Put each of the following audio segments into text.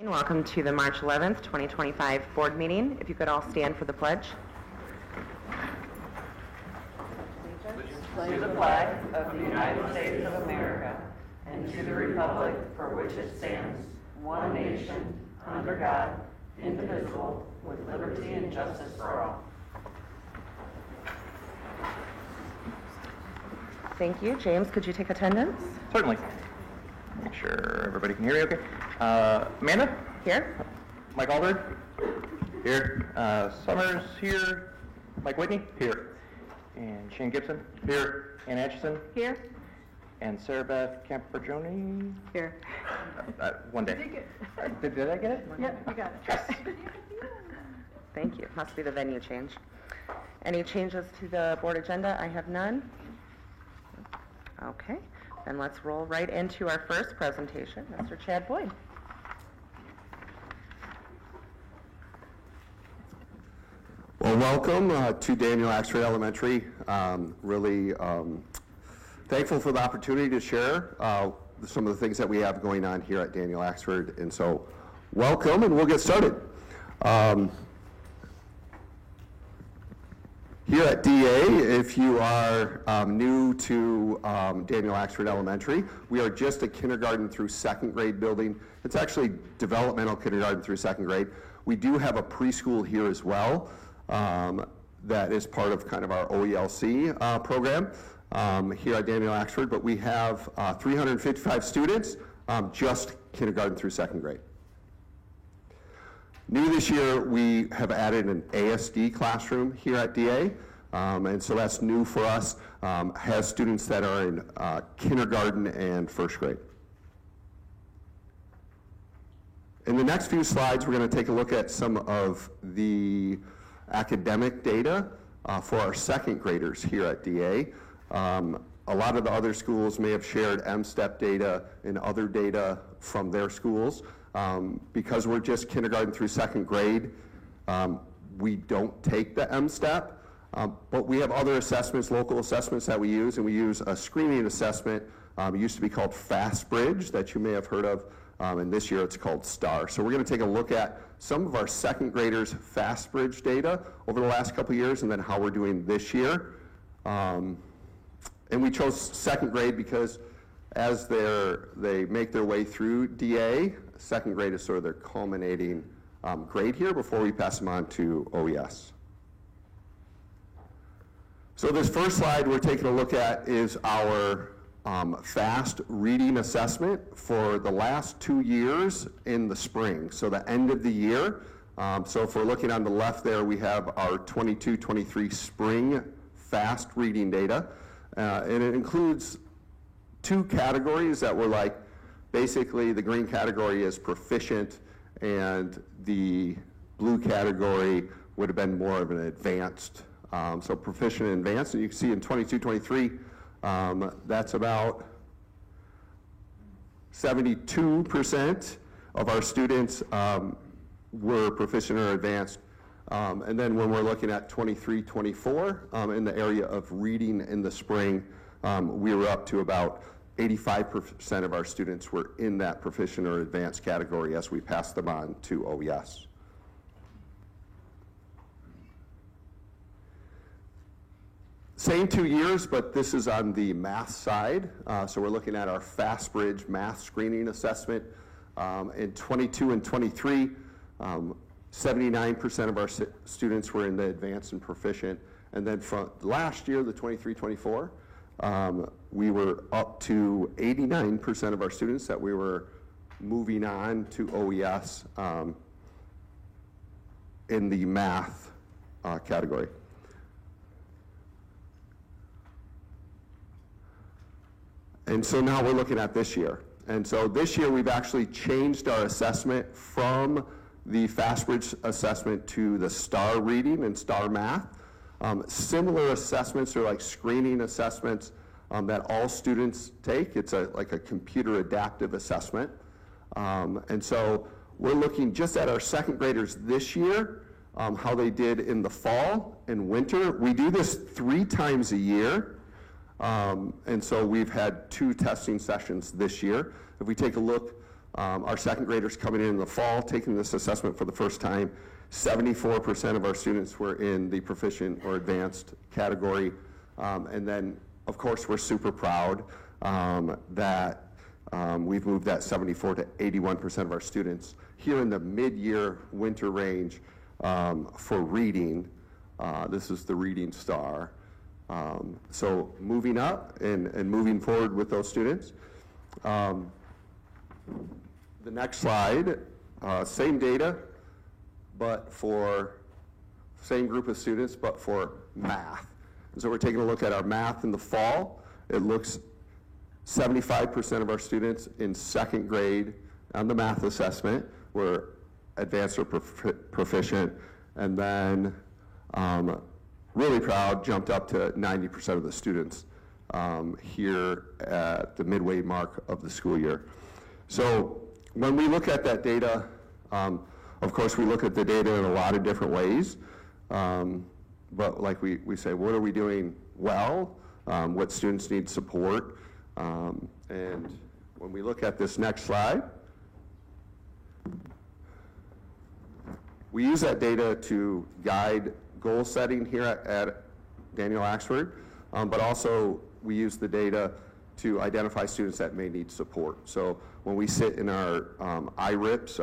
Welcome to the March 11th, 2025 board meeting. If you could all stand for the pledge. To the flag of the United States of America and to the republic for which it stands, one nation, under God, indivisible, with liberty and justice for all. Thank you. James, could you take attendance? Certainly. Make sure everybody can hear me okay. Amanda? Here. Mike Aldred? Here. Summers? Here. Mike Whitney? Here. And Shane Gibson? Here. Ann Atchison? Here. And Sarah Beth Camperjoni? Here. One day. Did I get it? Yep, you got it. Thank you. Must be the venue change. Any changes to the board agenda? I have none. Okay. Then let's roll right into our first presentation. Mr. Chad Boyd. Well, welcome to Daniel Axford Elementary. Really thankful for the opportunity to share some of the things that we have going on here at Daniel Axford. And so, welcome, and we'll get started. Here at DA, if you are new to Daniel Axford Elementary, we are just a kindergarten through second grade building. It's actually developmental kindergarten through second grade. We do have a preschool here as well. That is part of kind of our OELC program here at Daniel Axford, but we have 355 students, just kindergarten through second grade. New this year, we have added an ASD classroom here at DA, and so that's new for us, has students that are in kindergarten and first grade. In the next few slides, we're going to take a look at some of the academic data for our second graders here at DA. A lot of the other schools may have shared M-STEP data and other data from their schools. Because we're just kindergarten through second grade, we don't take the M-STEP, but we have other assessments, local assessments that we use, and we use a screening assessment. It used to be called FastBridge that you may have heard of, and this year it's called STAR. So we're going to take a look at some of our second graders' FastBridge data over the last couple of years, and then how we're doing this year. And we chose second grade because as they make their way through DA, second grade is sort of their culminating grade here before we pass them on to OES. So this first slide we're taking a look at is our FAST reading assessment for the last 2 years in the spring, so the end of the year. So if we're looking on the left there, we have our 22-23 spring FAST reading data, and it includes two categories that were like, basically the green category is proficient and the blue category would have been more of an advanced. So proficient and advanced, and you can see in 22-23, that's about 72% of our students were proficient or advanced. And then when we're looking at 23-24, in the area of reading in the spring, we were up to about 85% of our students were in that proficient or advanced category as we passed them on to OES. Same 2 years, but this is on the math side. So we're looking at our FastBridge math screening assessment. In 22 and 23, 79% of our students were in the advanced and proficient. And then from last year, the 23-24, we were up to 89% of our students that we were moving on to OES in the math category. And so now we're looking at this year. And so this year we've actually changed our assessment from the FastBridge assessment to the STAR reading and STAR math. Similar assessments are like screening assessments that all students take. It's like a computer adaptive assessment. And so we're looking just at our second graders this year, how they did in the fall and winter. We do this 3 times a year. And so we've had 2 testing sessions this year. If we take a look Our second graders coming in the fall, taking this assessment for the first time, 74% of our students were in the proficient or advanced category. And then, of course, we're super proud that we've moved that 74 to 81% of our students here in the mid-year winter range for reading. This is the Reading Star. So moving up and moving forward with those students. The next slide, same data, but for same group of students, but for math. And so we're taking a look at our math in the fall. It looks 75% of our students in second grade on the math assessment were advanced or proficient, and then really proud, jumped up to 90% of the students here at the midway mark of the school year. So when we look at that data, of course we look at the data in a lot of different ways, but like we say, what are we doing well? What students need support? And when we look at this next slide, we use that data to guide goal setting here at Daniel Axford, but also we use the data to identify students that may need support. So when we sit in our IRIPs,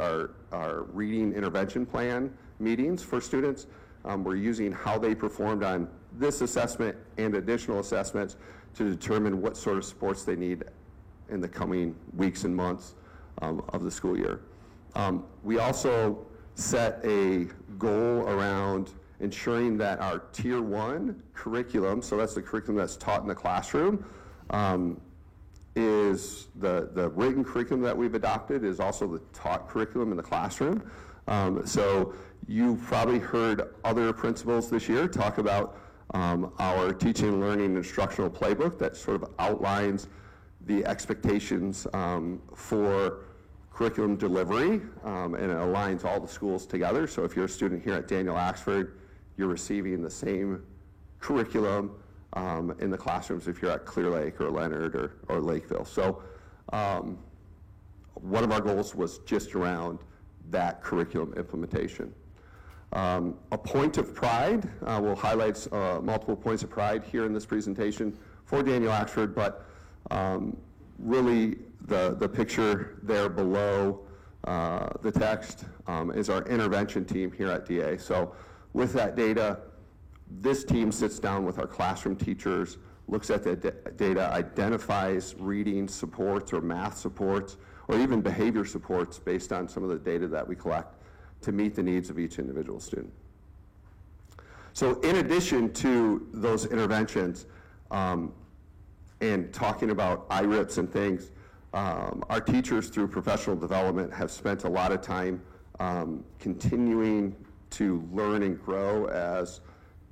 our reading intervention plan meetings for students, we're using how they performed on this assessment and additional assessments to determine what sort of supports they need in the coming weeks and months of the school year. We also set a goal around ensuring that our Tier 1 curriculum, so that's the curriculum that's taught in the classroom, is the written curriculum that we've adopted is also the taught curriculum in the classroom. So you've probably heard other principals this year talk about our teaching and learning instructional playbook that sort of outlines the expectations for curriculum delivery, and it aligns all the schools together. So if you're a student here at Daniel Axford, you're receiving the same curriculum in the classrooms if you're at Clear Lake or Leonard or Lakeville. So one of our goals was just around that curriculum implementation. A point of pride, we'll highlight multiple points of pride here in this presentation for Daniel Axford, but really the picture there below the text is our intervention team here at DA. So with that data, this team sits down with our classroom teachers, looks at the data, identifies reading supports or math supports, or even behavior supports based on some of the data that we collect to meet the needs of each individual student. So in addition to those interventions and talking about IRIPs and things, our teachers through professional development have spent a lot of time continuing to learn and grow as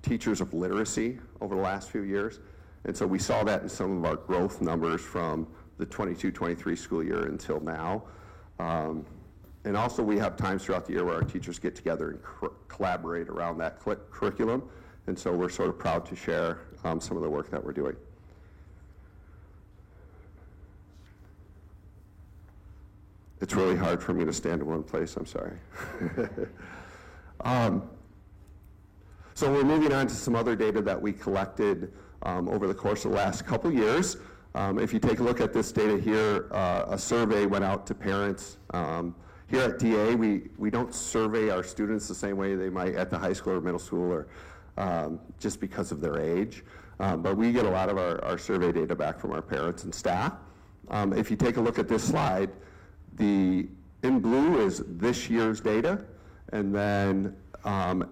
teachers of literacy over the last few years. And so we saw that in some of our growth numbers from the 22-23 school year until now. And also we have times throughout the year where our teachers get together and collaborate around that curriculum. And so we're sort of proud to share some of the work that we're doing. It's really hard for me to stand in one place, I'm sorry. So we're moving on to some other data that we collected over the course of the last couple years. If you take a look at this data here, a survey went out to parents. Here at DA, we don't survey our students the same way they might at the high school or middle school or just because of their age. But we get a lot of our survey data back from our parents and staff. If you take a look at this slide, in blue is this year's data, and then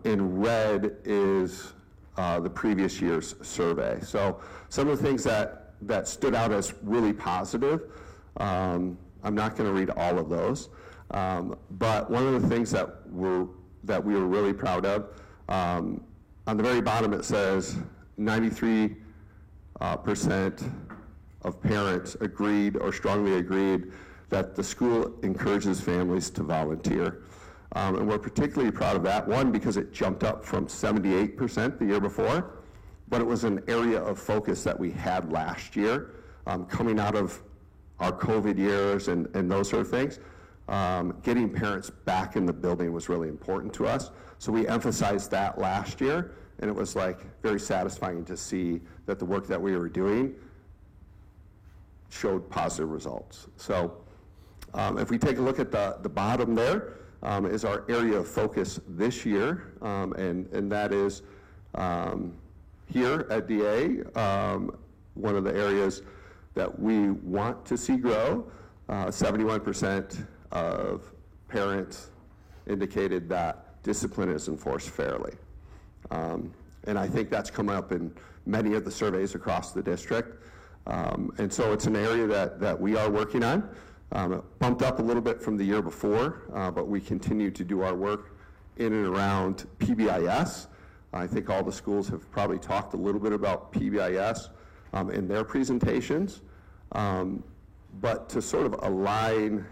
in red is the previous year's survey. So some of the things that stood out as really positive, I'm not going to read all of those, but one of the things that we were really proud of, on the very bottom it says 93% of parents agreed or strongly agreed that the school encourages families to volunteer. And we're particularly proud of that, one, because it jumped up from 78% the year before, but it was an area of focus that we had last year, coming out of our COVID years and those sort of things. getting parents back in the building was really important to us. So we emphasized that last year, and it was like very satisfying to see that the work that we were doing showed positive results. So if we take a look at the bottom there, is our area of focus this year, and that is here at DA, one of the areas that we want to see grow. 71% of parents indicated that discipline is enforced fairly. And I think that's come up in many of the surveys across the district. And so it's an area that we are working on. It bumped up a little bit from the year before, but we continue to do our work in and around PBIS. I think all the schools have probably talked a little bit about PBIS in their presentations. But to sort of align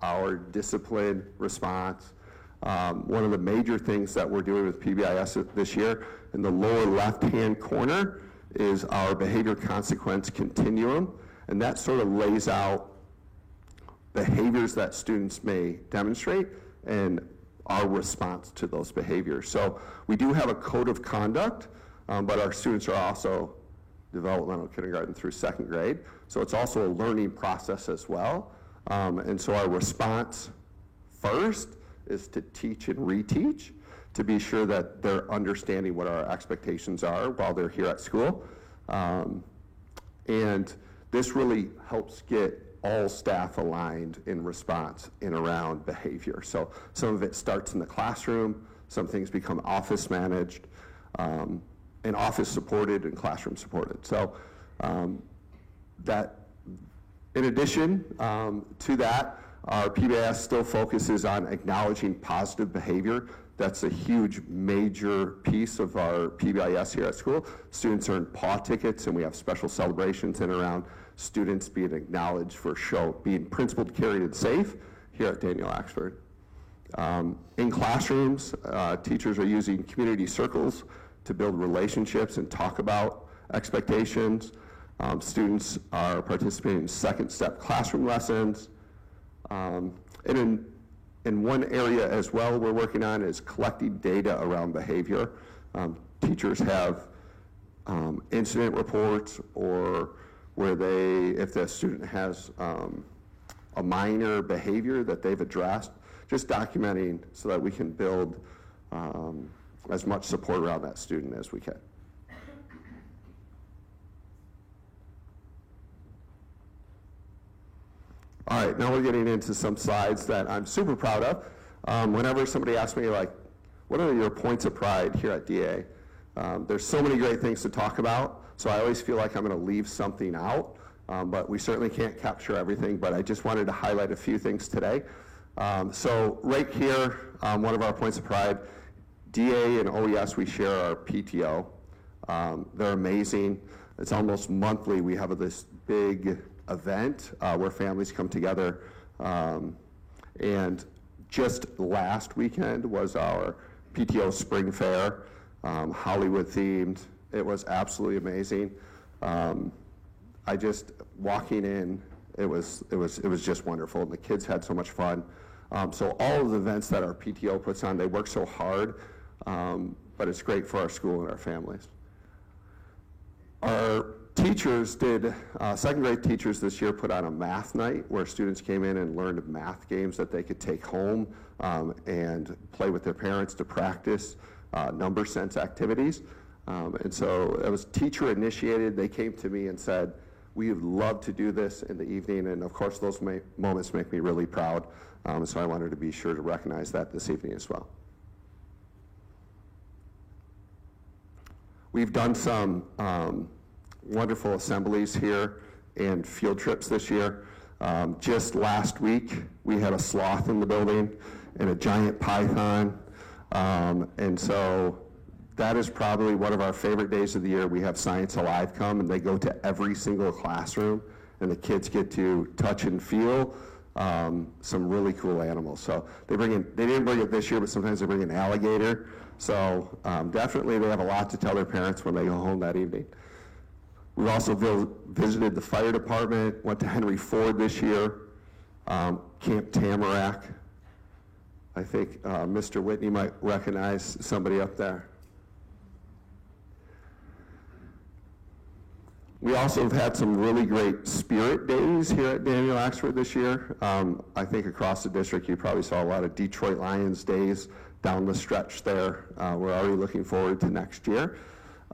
our discipline response, one of the major things that we're doing with PBIS this year, in the lower left-hand corner, is our behavior consequence continuum, and that sort of lays out behaviors that students may demonstrate and our response to those behaviors. So we do have a code of conduct, but our students are also developmental kindergarten through second grade, so it's also a learning process as well. And so our response first is to teach and reteach, to be sure that they're understanding what our expectations are while they're here at school. And this really helps get all staff aligned in response in around behavior. So some of it starts in the classroom, some things become office managed, and office supported and classroom supported. So that, in addition to that, our PBIS still focuses on acknowledging positive behavior. That's a huge, major piece of our PBIS here at school. Students earn paw tickets, and we have special celebrations in and around students being acknowledged for being principled, carried, and safe here at Daniel Axford. In classrooms, teachers are using community circles to build relationships and talk about expectations. Students are participating in second step classroom lessons. And in one area as well we're working on is collecting data around behavior. Teachers have incident reports, or where if the student has a minor behavior that they've addressed, just documenting so that we can build as much support around that student as we can. All right, now we're getting into some slides that I'm super proud of. Whenever somebody asks me, like, what are your points of pride here at DA? There's so many great things to talk about, so I always feel like I'm going to leave something out, but we certainly can't capture everything, but I just wanted to highlight a few things today. So right here, one of our points of pride, DA and OES, we share our PTO. They're amazing. It's almost monthly. We have this big event where families come together, and just last weekend was our PTO Spring Fair, Hollywood themed. It was absolutely amazing. I just walking in, it was just wonderful, and the kids had so much fun. So all of the events that our PTO puts on, they work so hard, but it's great for our school and our families. Our teachers second grade teachers this year put on a math night where students came in and learned math games that they could take home and play with their parents to practice number sense activities. And so it was teacher initiated. They came to me and said, we would love to do this in the evening, and of course those moments make me really proud. So I wanted to be sure to recognize that this evening as well. We've done some wonderful assemblies here and field trips this year. Just last week, we had a sloth in the building and a giant python. And so that is probably one of our favorite days of the year. We have Science Alive come, and they go to every single classroom, and the kids get to touch and feel some really cool animals. So they didn't bring it this year, but sometimes they bring an alligator. So definitely they have a lot to tell their parents when they go home that evening. We've also visited the fire department, went to Henry Ford this year, Camp Tamarack. I think Mr. Whitney might recognize somebody up there. We also have had some really great spirit days here at Daniel Axford this year. I think across the district you probably saw a lot of Detroit Lions days down the stretch there. We're already looking forward to next year.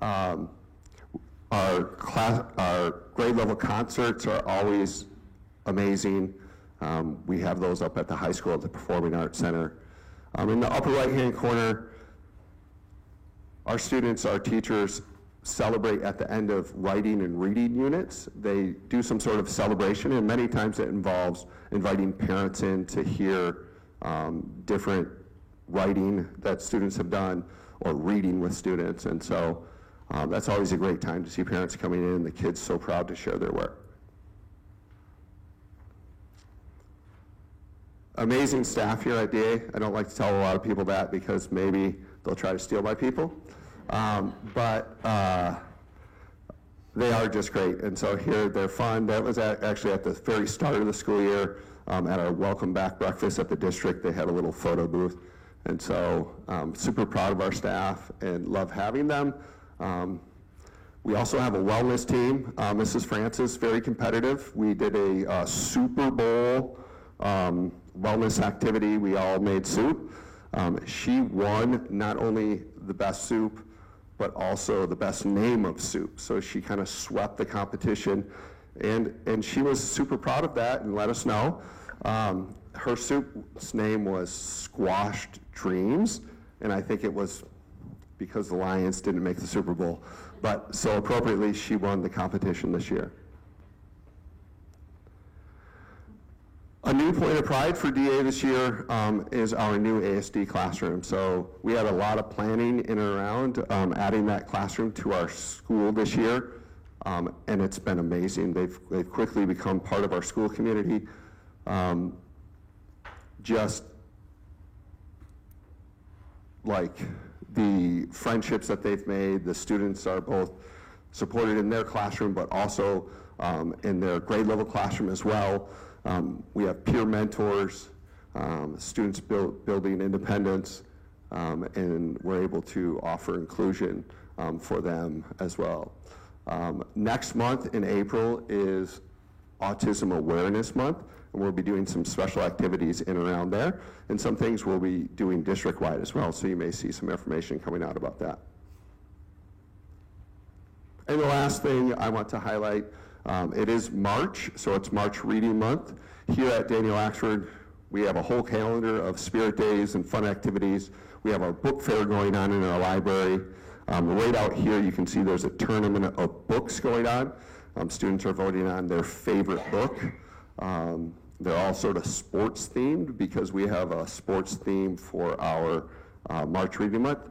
Our grade level concerts are always amazing. We have those up at the high school at the Performing Arts Center. In the upper right-hand corner, our students, our teachers celebrate at the end of writing and reading units. They do some sort of celebration, and many times it involves inviting parents in to hear different writing that students have done or reading with students. And so that's always a great time to see parents coming in, the kids so proud to share their work. Amazing staff here at DA. I don't like to tell a lot of people that because maybe they'll try to steal my people. But they are just great. And so here they're fun. That was actually at the very start of the school year at our welcome back breakfast at the district. They had a little photo booth. And so super proud of our staff and love having them. We also have a wellness team. Mrs. Francis, very competitive. We did a Super Bowl wellness activity. We all made soup. She won not only the best soup, but also the best name of soup. So she kind of swept the competition, and she was super proud of that and let us know. Her soup's name was Squashed Dreams, and I think it was because the Lions didn't make the Super Bowl. But so appropriately, she won the competition this year. A new point of pride for DA this year is our new ASD classroom. So we had a lot of planning in and around adding that classroom to our school this year, and it's been amazing. They've quickly become part of our school community. Just like the friendships that they've made, the students are both supported in their classroom, but also in their grade level classroom as well. We have peer mentors, students building independence, and we're able to offer inclusion for them as well. Next month in April is Autism Awareness Month, and we'll be doing some special activities in and around there, and some things we'll be doing district-wide as well, so you may see some information coming out about that. And the last thing I want to highlight, it is March, so it's March Reading Month. Here at Daniel Axford, we have a whole calendar of spirit days and fun activities. We have our book fair going on in our library. Right out here, you can see there's a tournament of books going on. Students are voting on their favorite book. They're all sort of sports themed because we have a sports theme for our March Reading Month.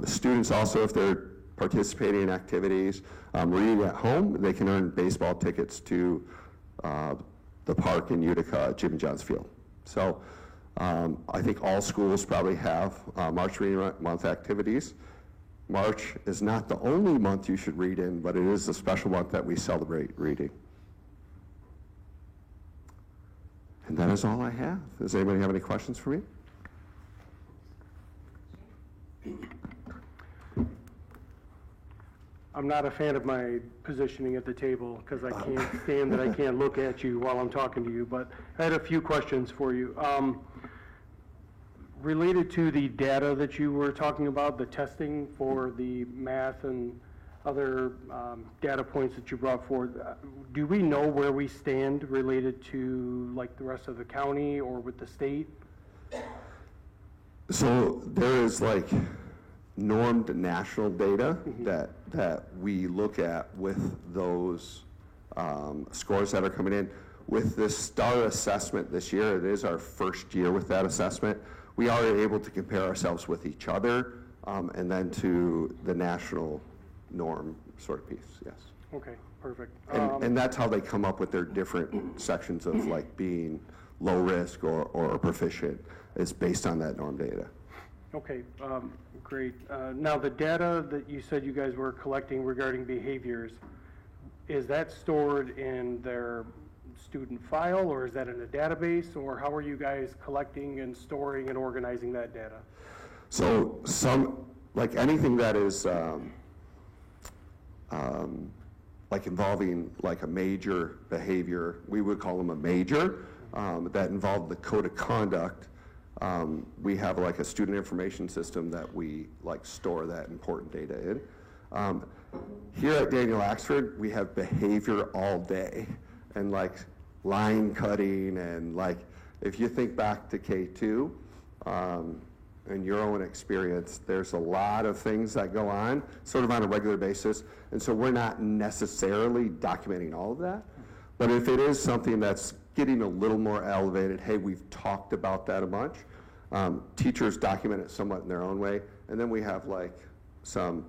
Students also, if they're participating in activities, reading at home, they can earn baseball tickets to the park in Utica, Jimmy John's Field. So I think all schools probably have March Reading Month activities. March is not the only month you should read in, but it is a special month that we celebrate reading. And that is all I have. Does anybody have any questions for me? I'm not a fan of my positioning at the table because I can't stand that I can't look at you while I'm talking to you, but I had a few questions for you. Related to the data that you were talking about, the testing for the math and other data points that you brought forward, do we know where we stand related to like the rest of the county or with the state? So there is like normed national data that we look at with those scores that are coming in. With this STAR assessment this year, it is our first year with that assessment. We are able to compare ourselves with each other and then to the national norm sort of piece, yes. Okay, perfect. And that's how they come up with their different sections of like being low risk or proficient is based on that norm data. Okay, great. Now the data that you said you guys were collecting regarding behaviors, is that stored in student file, or is that in a database, or how are you guys collecting and storing and organizing that data? So like anything that is like involving like a major behavior, we would call them a major, that involved the code of conduct. We have like a student information system that we like store that important data in. Here at Daniel Axford, we have behavior all day, and like line cutting, and like if you think back to K2, in your own experience, there's a lot of things that go on sort of on a regular basis, and so we're not necessarily documenting all of that. But if it is something that's getting a little more elevated, hey, we've talked about that a bunch, teachers document it somewhat in their own way, and then we have like some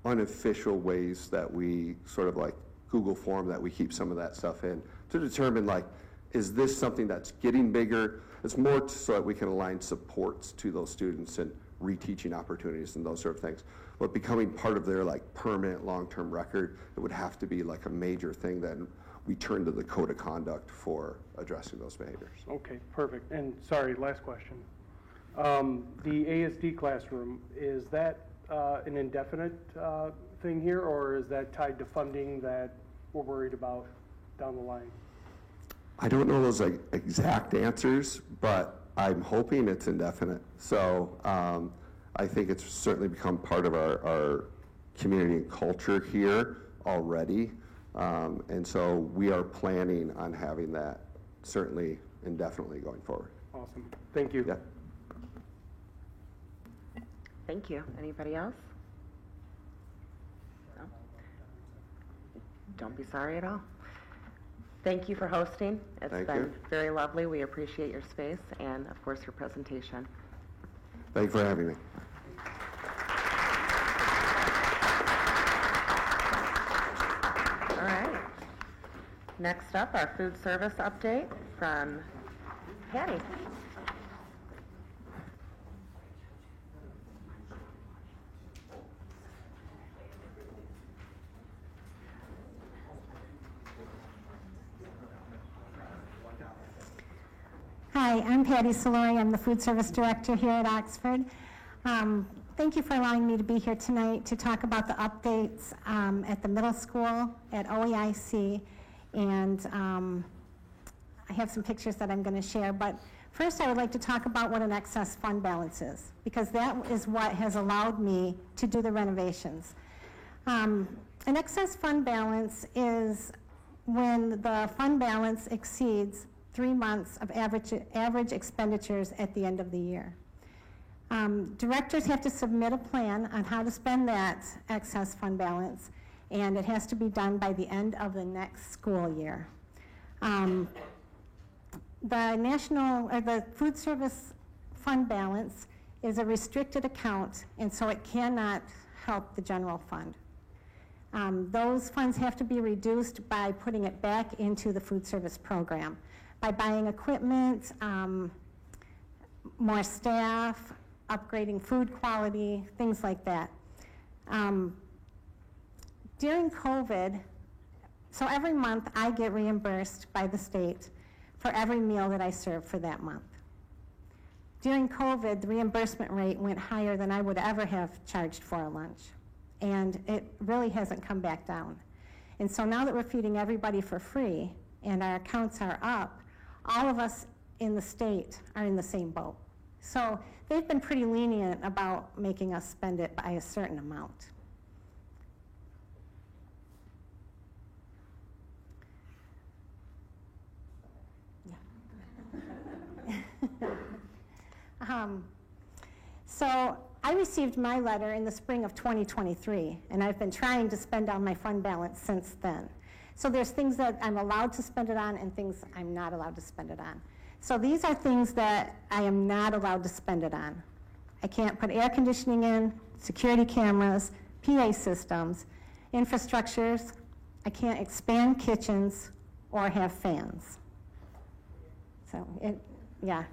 unofficial ways that we sort of like Google form that we keep some of that stuff in to determine like, is this something that's getting bigger? It's more so that we can align supports to those students and reteaching opportunities and those sort of things. But becoming part of their like permanent long-term record, it would have to be like a major thing that we turn to the code of conduct for addressing those behaviors. Okay, perfect. And sorry, last question. The ASD classroom, is that an indefinite thing here, or is that tied to funding that we're worried about down the line? I don't know those like exact answers, but I'm hoping it's indefinite. So I think it's certainly become part of our community and culture here already. And so we are planning on having that certainly indefinitely going forward. Awesome. Thank you. Yeah. Thank you. Anybody else? No? Don't be sorry at all. Thank you for hosting. It's Thank been you. very lovely. We appreciate your space and, of course, your presentation. Thank you for having me. All right. Next up, our food service update from Patty. Hi, I'm Patty Solori. I'm the food service director here at Oxford. Thank you for allowing me to be here tonight to talk about the updates at the middle school, at OEIC, and I have some pictures that I'm going to share. But first, I would like to talk about what an excess fund balance is, because that is what has allowed me to do the renovations. An excess fund balance is when the fund balance exceeds 3 months of average expenditures at the end of the year. Directors have to submit a plan on how to spend that excess fund balance, and it has to be done by the end of the next school year. The food service fund balance is a restricted account, and so it cannot help the general fund. Those funds have to be reduced by putting it back into the food service program, by buying equipment, more staff, upgrading food quality, things like that. During COVID, so every month I get reimbursed by the state for every meal that I serve for that month. During COVID, the reimbursement rate went higher than I would ever have charged for a lunch, and it really hasn't come back down. And so now that we're feeding everybody for free and our accounts are up, all of us in the state are in the same boat. So they've been pretty lenient about making us spend it by a certain amount. So I received my letter in the spring of 2023, and I've been trying to spend down my fund balance since then. So there's things that I'm allowed to spend it on and things I'm not allowed to spend it on. So these are things that I am not allowed to spend it on. I can't put air conditioning in, security cameras, PA systems, infrastructures. I can't expand kitchens or have fans. So, yeah.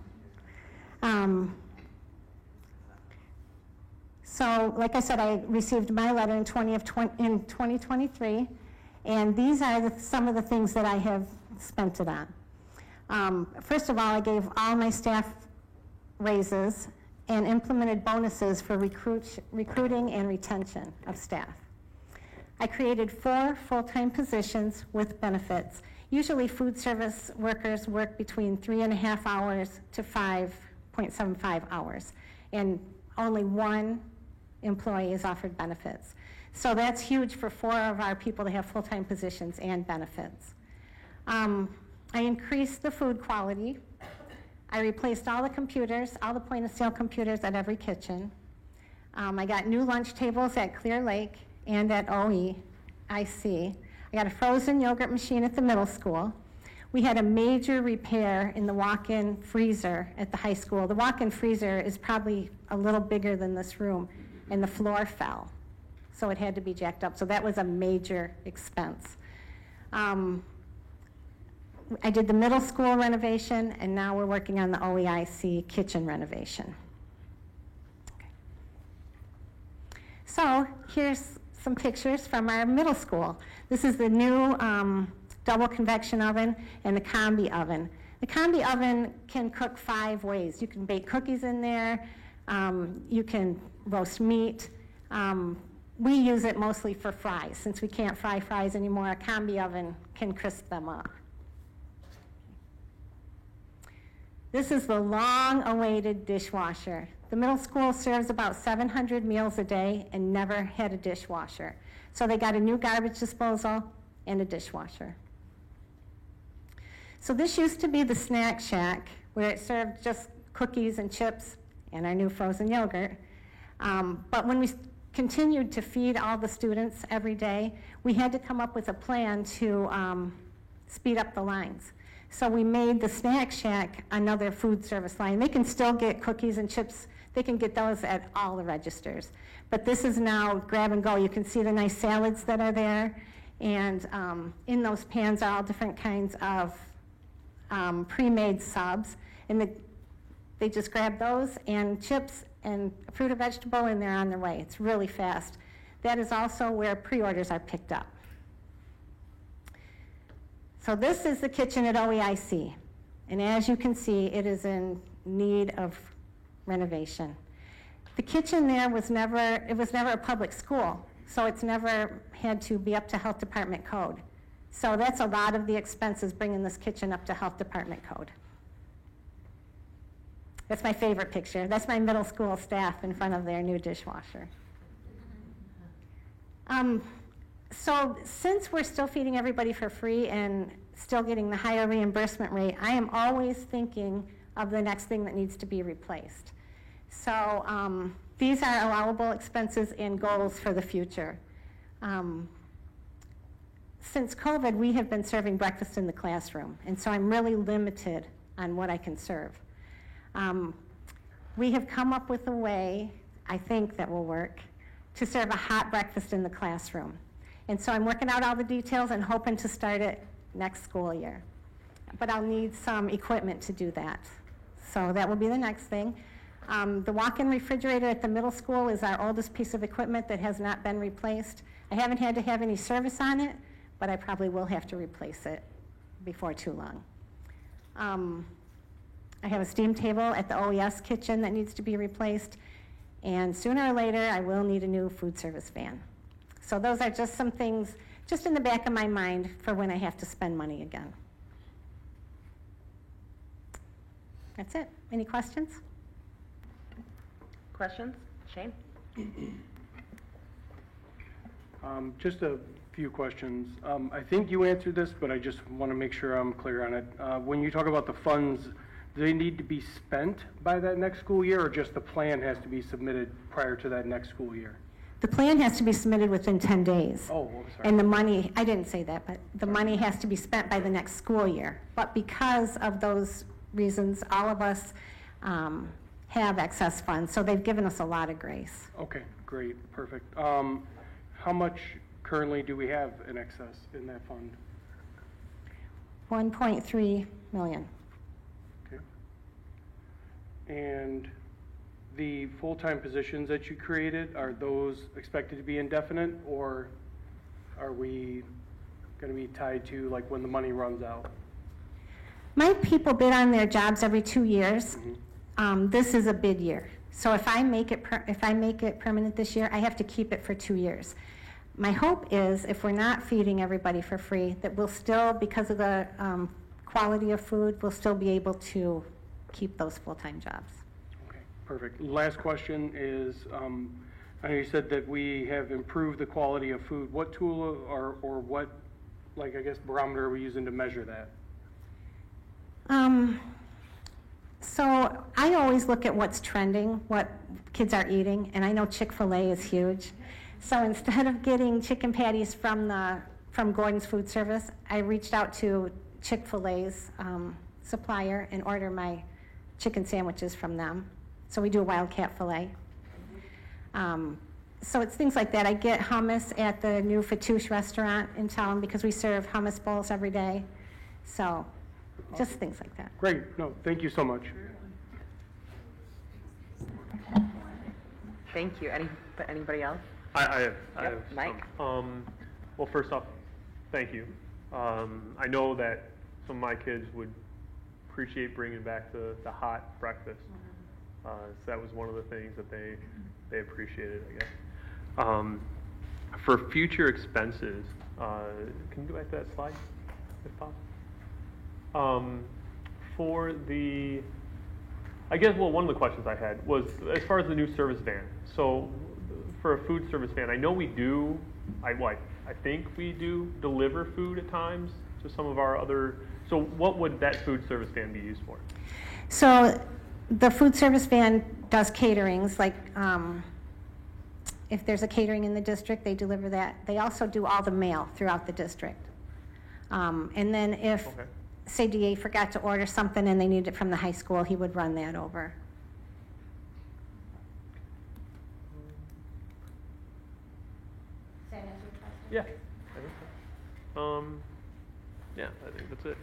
So, like I said, I received my letter in 2023, and these are some of the things that I have spent it on. First of all, I gave all my staff raises and implemented bonuses for recruiting and retention of staff. I created 4 full-time positions with benefits. Usually food service workers work between 3.5 hours to 5.75 hours, and only 1 employee is offered benefits. So that's huge for 4 of our people to have full-time positions and benefits. I increased the food quality. I replaced all the computers, all the point-of-sale computers at every kitchen. I got new lunch tables at Clear Lake and at OEIC. I got a frozen yogurt machine at the middle school. We had a major repair in the walk-in freezer at the high school. The walk-in freezer is probably a little bigger than this room, and the floor fell, so it had to be jacked up. So that was a major expense. I did the middle school renovation, and now we're working on the OEIC kitchen renovation. Okay. So here's some pictures from our middle school. This is the new double convection oven and the combi oven. The combi oven can cook 5 ways. You can bake cookies in there, you can roast meat. We use it mostly for fries. Since we can't fry fries anymore, a combi oven can crisp them up. This is the long-awaited dishwasher. The middle school serves about 700 meals a day and never had a dishwasher. So they got a new garbage disposal and a dishwasher. So this used to be the snack shack, where it served just cookies and chips and our new frozen yogurt. But when we continued to feed all the students every day, we had to come up with a plan to speed up the lines. So we made the snack shack another food service line. They can still get cookies and chips. They can get those at all the registers. But this is now grab and go. You can see the nice salads that are there. And in those pans are all different kinds of pre-made subs. And they just grab those and chips and fruit or vegetable, and they're on their way. It's really fast. That is also where pre-orders are picked up. So this is the kitchen at OEIC. And as you can see, it is in need of renovation. The kitchen there was never a public school, so it's never had to be up to health department code. So that's a lot of the expenses bringing this kitchen up to health department code. That's my favorite picture. That's my middle school staff in front of their new dishwasher. So since we're still feeding everybody for free and still getting the higher reimbursement rate, I am always thinking of the next thing that needs to be replaced. So these are allowable expenses and goals for the future. Since COVID, we have been serving breakfast in the classroom, and so I'm really limited on what I can serve. We have come up with a way, I think that will work, to serve a hot breakfast in the classroom. And so I'm working out all the details and hoping to start it next school year. But I'll need some equipment to do that. So that will be the next thing. The walk-in refrigerator at the middle school is our oldest piece of equipment that has not been replaced. I haven't had to have any service on it, but I probably will have to replace it before too long. I have a steam table at the OES kitchen that needs to be replaced, and sooner or later I will need a new food service van. So those are just some things just in the back of my mind for when I have to spend money again. That's it. Any questions? Questions? Shane? Just a few questions. I think you answered this, but I just want to make sure I'm clear on it. When you talk about the funds, do they need to be spent by that next school year, or just the plan has to be submitted prior to that next school year? The plan has to be submitted within 10 days. Oh, I'm sorry. And the money, I didn't say that, but the money has to be spent by the next school year. But because of those reasons, all of us have excess funds, so they've given us a lot of grace. Okay, great, perfect. How much currently do we have in excess in that fund? 1.3 million. Okay. And the full-time positions that you created, are those expected to be indefinite, or are we going to be tied to like when the money runs out? My people bid on their jobs every 2 years. This is a bid year. So if I make it permanent this year, I have to keep it for 2 years. My hope is, if we're not feeding everybody for free, that we'll still, because of the quality of food, we'll still be able to keep those full-time jobs. Okay, perfect. Last question is, I know you said that we have improved the quality of food. What tool or what, like, I guess, barometer are we using to measure that? So I always look at what's trending, what kids are eating, and I know Chick-fil-A is huge. So instead of getting chicken patties from Gordon's Food Service, I reached out to Chick-fil-A's supplier and order my chicken sandwiches from them. So we do a Wildcat filet. So it's things like that. I get hummus at the new Fatouche restaurant in town because we serve hummus bowls every day. So just things like that. Great. No, thank you so much. Thank you. Anybody else? I have Yep, Mike. some. Well, first off, thank you. I know that some of my kids would appreciate bringing back the hot breakfast. So that was one of the things that they appreciated, I guess. For future expenses, can you go back to that slide, if possible? For the, I guess, well, one of the questions I had was as far as the new service van. So for a food service van, I know we do, I think we do deliver food at times to some of our other, so what would that food service van be used for? So the food service van does caterings, like if there's a catering in the district, they deliver that. They also do all the mail throughout the district. And then if, Okay. say DA forgot to order something and they needed it from the high school, he would run that over. Yeah, I think so. Yeah, I think that's it.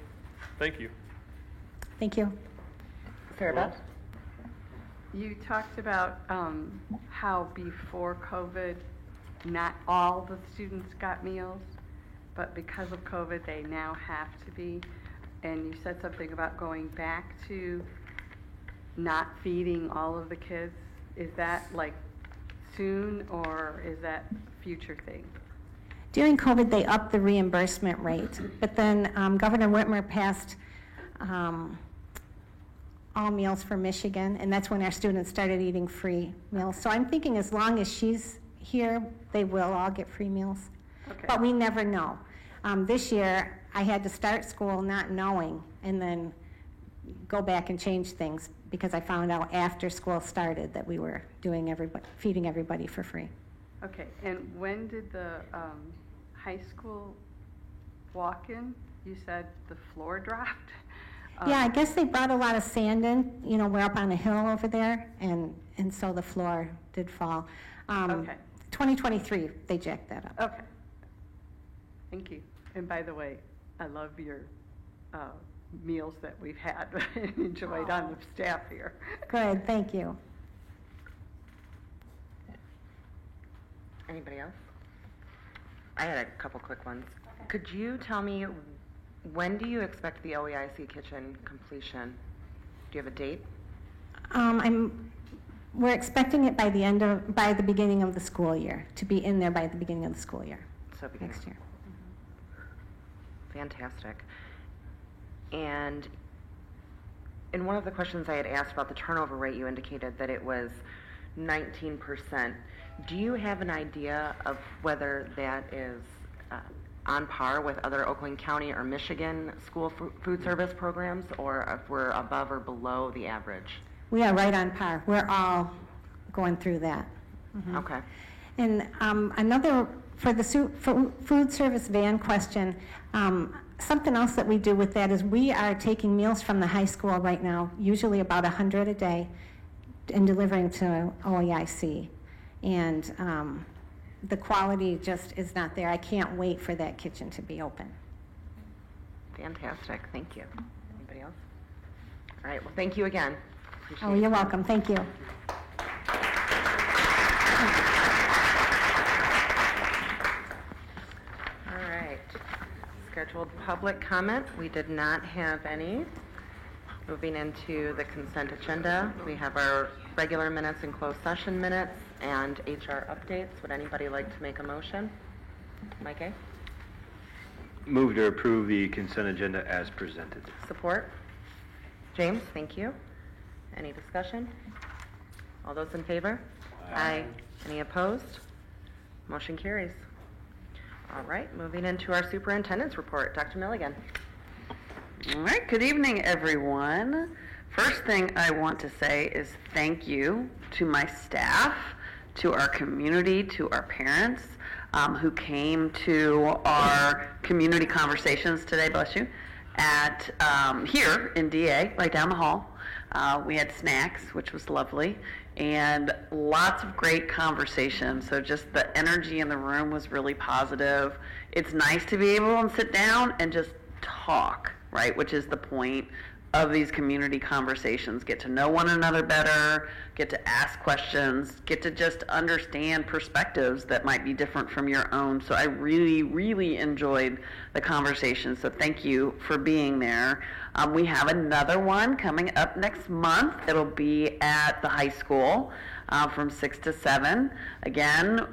Thank you. Thank you. Sarah Beth? You talked about how before COVID, not all the students got meals, but because of COVID, they now have to be. And you said something about going back to not feeding all of the kids. Is that like soon, or is that a future thing? During COVID, they upped the reimbursement rate, but then Governor Whitmer passed all meals for Michigan, and that's when our students started eating free meals. So I'm thinking as long as she's here, they will all get free meals. Okay. But we never know. This year, I had to start school not knowing and then go back and change things because I found out after school started that we were feeding everybody for free. Okay, and when did the high school walk-in, you said the floor dropped? Yeah, I guess they brought a lot of sand in. You know, we're up on a hill over there, and so the floor did fall. Okay. 2023, they jacked that up. Okay. Thank you. And by the way, I love your meals that we've had and enjoyed on the staff here. Good, thank you. Anybody else? I had a couple quick ones. Could you tell me, when do you expect the OEIC kitchen completion? Do you have a date? We're expecting it by the beginning of the school year, to be in there by the beginning of the school year, So beginning. next year. Fantastic. And in one of the questions I had asked about the turnover rate, you indicated that it was 19%. Do you have an idea of whether that is on par with other Oakland County or Michigan school food service programs, or if we're above or below the average? We are right on par. We're all going through that. Mhm. Okay. And another, for the food service van question, something else that we do with that is we are taking meals from the high school right now, usually about 100 a day, and delivering to OEIC. And the quality just is not there. I can't wait for that kitchen to be open. Fantastic. Thank you. Anybody else? All right. Well, thank you again. Appreciate Oh, it. you're welcome. Thank you. All right. Let's scheduled public comment. We did not have any. Moving into the consent agenda, we have our regular minutes and closed session minutes and HR updates. Would anybody like to make a motion? Mike A? Move to approve the consent agenda as presented. Support? James, thank you. Any discussion? All those in favor? Aye. Any opposed? Motion carries. All right, moving into our superintendent's report. Dr. Milligan. All right, good evening, everyone. First thing I want to say is thank you to my staff, to our community, to our parents who came to our community conversations today, bless you, at here in DA, right down the hall. We had snacks, which was lovely, and lots of great conversations. So just the energy in the room was really positive. It's nice to be able to sit down and just talk, right, which is the point of these community conversations. Get to know one another better, get to ask questions, get to just understand perspectives that might be different from your own. So I really, really enjoyed the conversation. So thank you for being there. We have another one coming up next month. It'll be at the high school from 6 to 7. Again,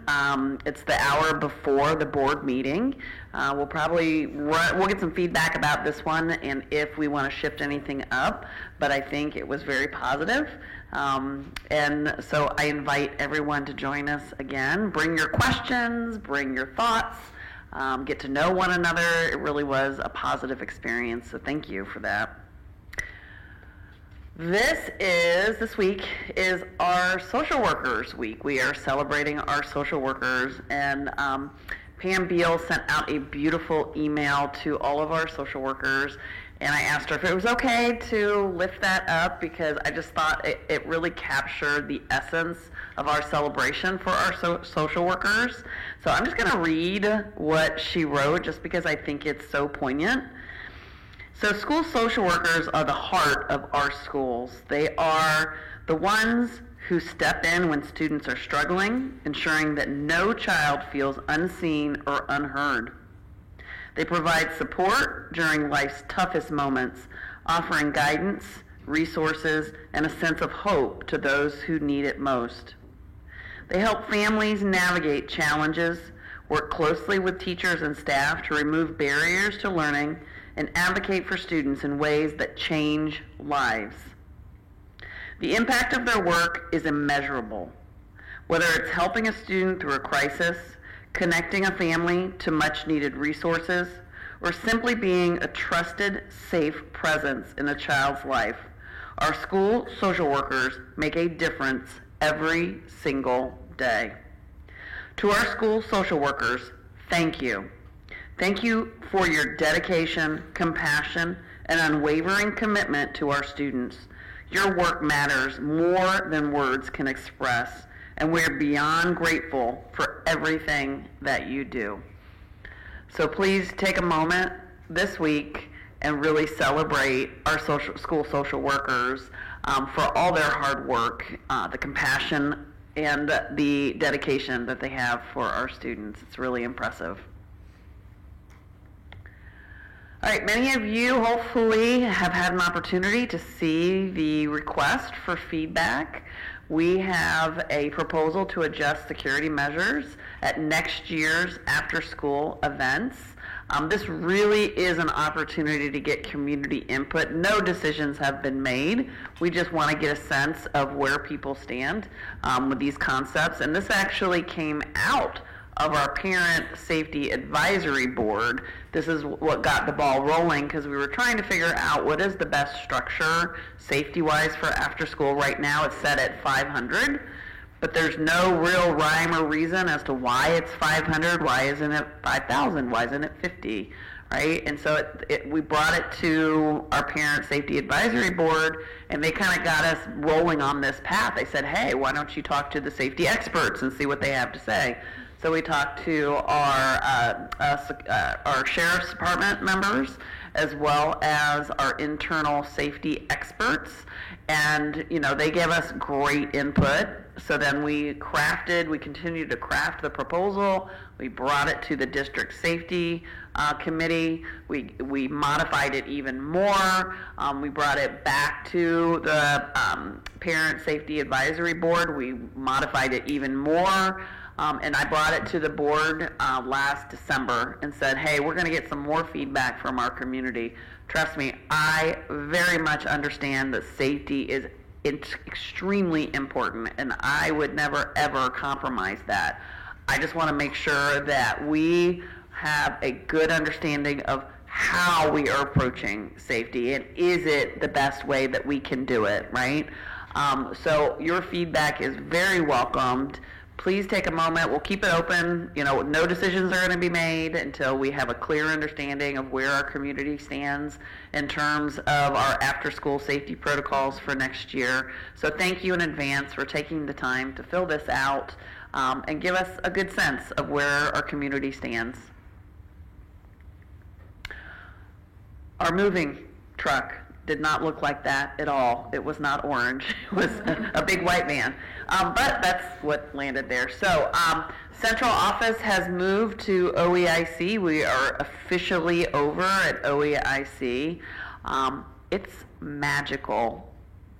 it's the hour before the board meeting. We'll get some feedback about this one and if we want to shift anything up, but I think it was very positive. And so I invite everyone to join us again. Bring your questions, bring your thoughts, get to know one another. It really was a positive experience, so thank you for that. This week is our social workers week. We are celebrating our social workers, and Pam Beal sent out a beautiful email to all of our social workers, and I asked her if it was okay to lift that up because I just thought it really captured the essence of our celebration for our social workers. So I'm just going to read what she wrote just because I think it's so poignant. So school social workers are the heart of our schools. They are the ones who step in when students are struggling, ensuring that no child feels unseen or unheard. They provide support during life's toughest moments, offering guidance, resources, and a sense of hope to those who need it most. They help families navigate challenges, work closely with teachers and staff to remove barriers to learning, and advocate for students in ways that change lives. The impact of their work is immeasurable. Whether it's helping a student through a crisis, connecting a family to much-needed resources, or simply being a trusted, safe presence in a child's life, our school social workers make a difference every single day. To our school social workers, thank you. Thank you for your dedication, compassion, and unwavering commitment to our students. Your work matters more than words can express, and we're beyond grateful for everything that you do. So please take a moment this week and really celebrate our school social workers for all their hard work, the compassion, and the dedication that they have for our students. It's really impressive. All right, many of you hopefully have had an opportunity to see the request for feedback. We have a proposal to adjust security measures at next year's after-school events. This really is an opportunity to get community input. No decisions have been made. We just want to get a sense of where people stand with these concepts. And this actually came out of our Parent Safety Advisory Board. This is what got the ball rolling because we were trying to figure out what is the best structure safety-wise for after school. Right now it's set at 500, but there's no real rhyme or reason as to why it's 500, why isn't it 5,000, why isn't it 50, right? And so we brought it to our Parent Safety Advisory Board, and they kind of got us rolling on this path. They said, hey, why don't you talk to the safety experts and see what they have to say? So we talked to our sheriff's department members as well as our internal safety experts, And, they gave us great input. So then we continued to craft the proposal. We brought it to the district safety committee. We modified it even more. We brought it back to the Parent Safety Advisory Board. We modified it even more. And I brought it to the board last December and said, hey, we're going to get some more feedback from our community. Trust me, I very much understand that safety is extremely important, and I would never, ever compromise that. I just want to make sure that we have a good understanding of how we are approaching safety, and is it the best way that we can do it, right? So your feedback is very welcomed. Please take a moment. We'll keep it open. No decisions are going to be made until we have a clear understanding of where our community stands in terms of our after-school safety protocols for next year. So thank you in advance for taking the time to fill this out and give us a good sense of where our community stands. Our moving truck did not look like that at all. It was not orange. It was a big white van. But that's what landed there. So central office has moved to OEIC. We are officially over at OEIC. It's magical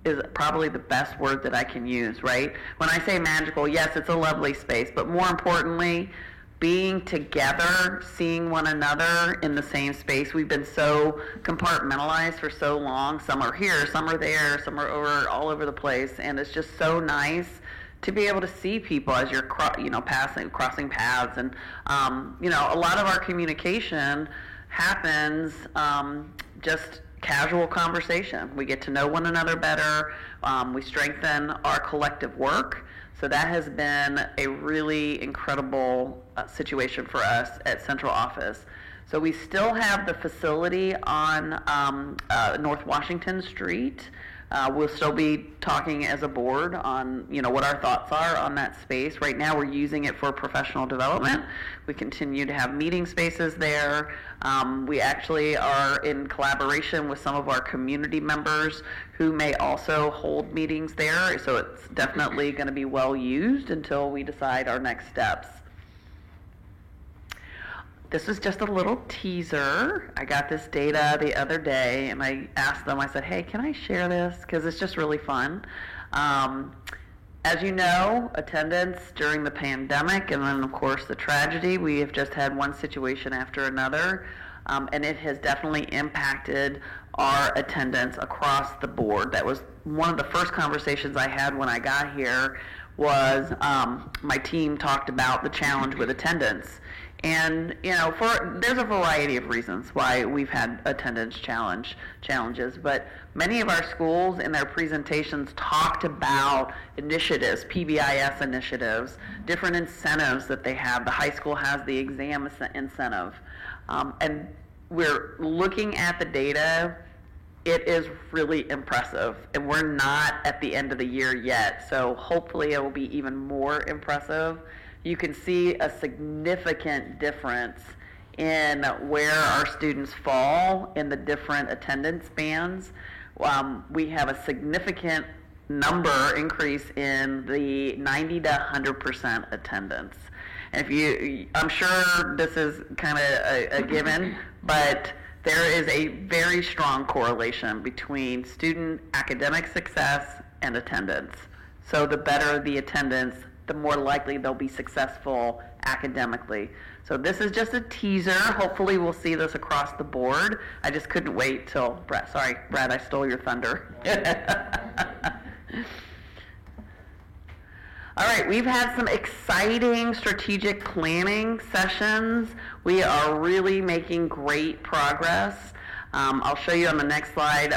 is probably the best word that I can use, right? When I say magical, yes, it's a lovely space, but more importantly, being together, seeing one another in the same space. We've been so compartmentalized for so long. Some are here, some are there, some are all over the place, and it's just so nice to be able to see people as you're crossing paths. And a lot of our communication happens just casual conversation. We get to know one another better. We strengthen our collective work. So that has been a really incredible situation for us at central office. So we still have the facility on North Washington Street. We'll still be talking as a board on, what our thoughts are on that space. Right now we're using it for professional development. We continue to have meeting spaces there. We actually are in collaboration with some of our community members who may also hold meetings there. So it's definitely going to be well used until we decide our next steps. This was just a little teaser. I got this data the other day, and I asked them, I said, hey, can I share this? Because it's just really fun. As you know, attendance during the pandemic, and then, of course, the tragedy, we have just had one situation after another, and it has definitely impacted our attendance across the board. That was one of the first conversations I had when I got here was my team talked about the challenge with attendance. And, there's a variety of reasons why we've had attendance challenges, but many of our schools in their presentations talked about initiatives, PBIS initiatives, different incentives that they have. The high school has the exam incentive. And we're looking at the data. It is really impressive, and we're not at the end of the year yet, so hopefully it will be even more impressive. You can see a significant difference in where our students fall in the different attendance bands. We have a significant number increase in the 90 to 100% attendance. And I'm sure this is kind of a given, but there is a very strong correlation between student academic success and attendance. So the better the attendance, the more likely they'll be successful academically. So this is just a teaser. Hopefully we'll see this across the board. I just couldn't wait till, Brad, I stole your thunder. All right, we've had some exciting strategic planning sessions. We are really making great progress. I'll show you on the next slide.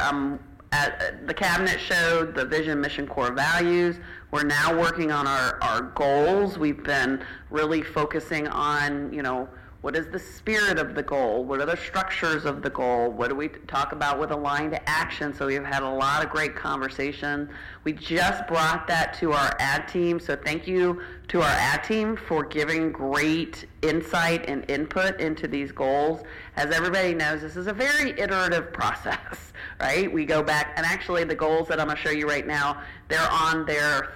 The cabinet showed the vision, mission, core values. We're now working on our goals. We've been really focusing on, What is the spirit of the goal? What are the structures of the goal? What do we talk about with align to action? So we've had a lot of great conversation. We just brought that to our ad team, so thank you to our ad team for giving great insight and input into these goals. As everybody knows, this is a very iterative process, right? We go back, and actually the goals that I'm going to show you right now, they're on their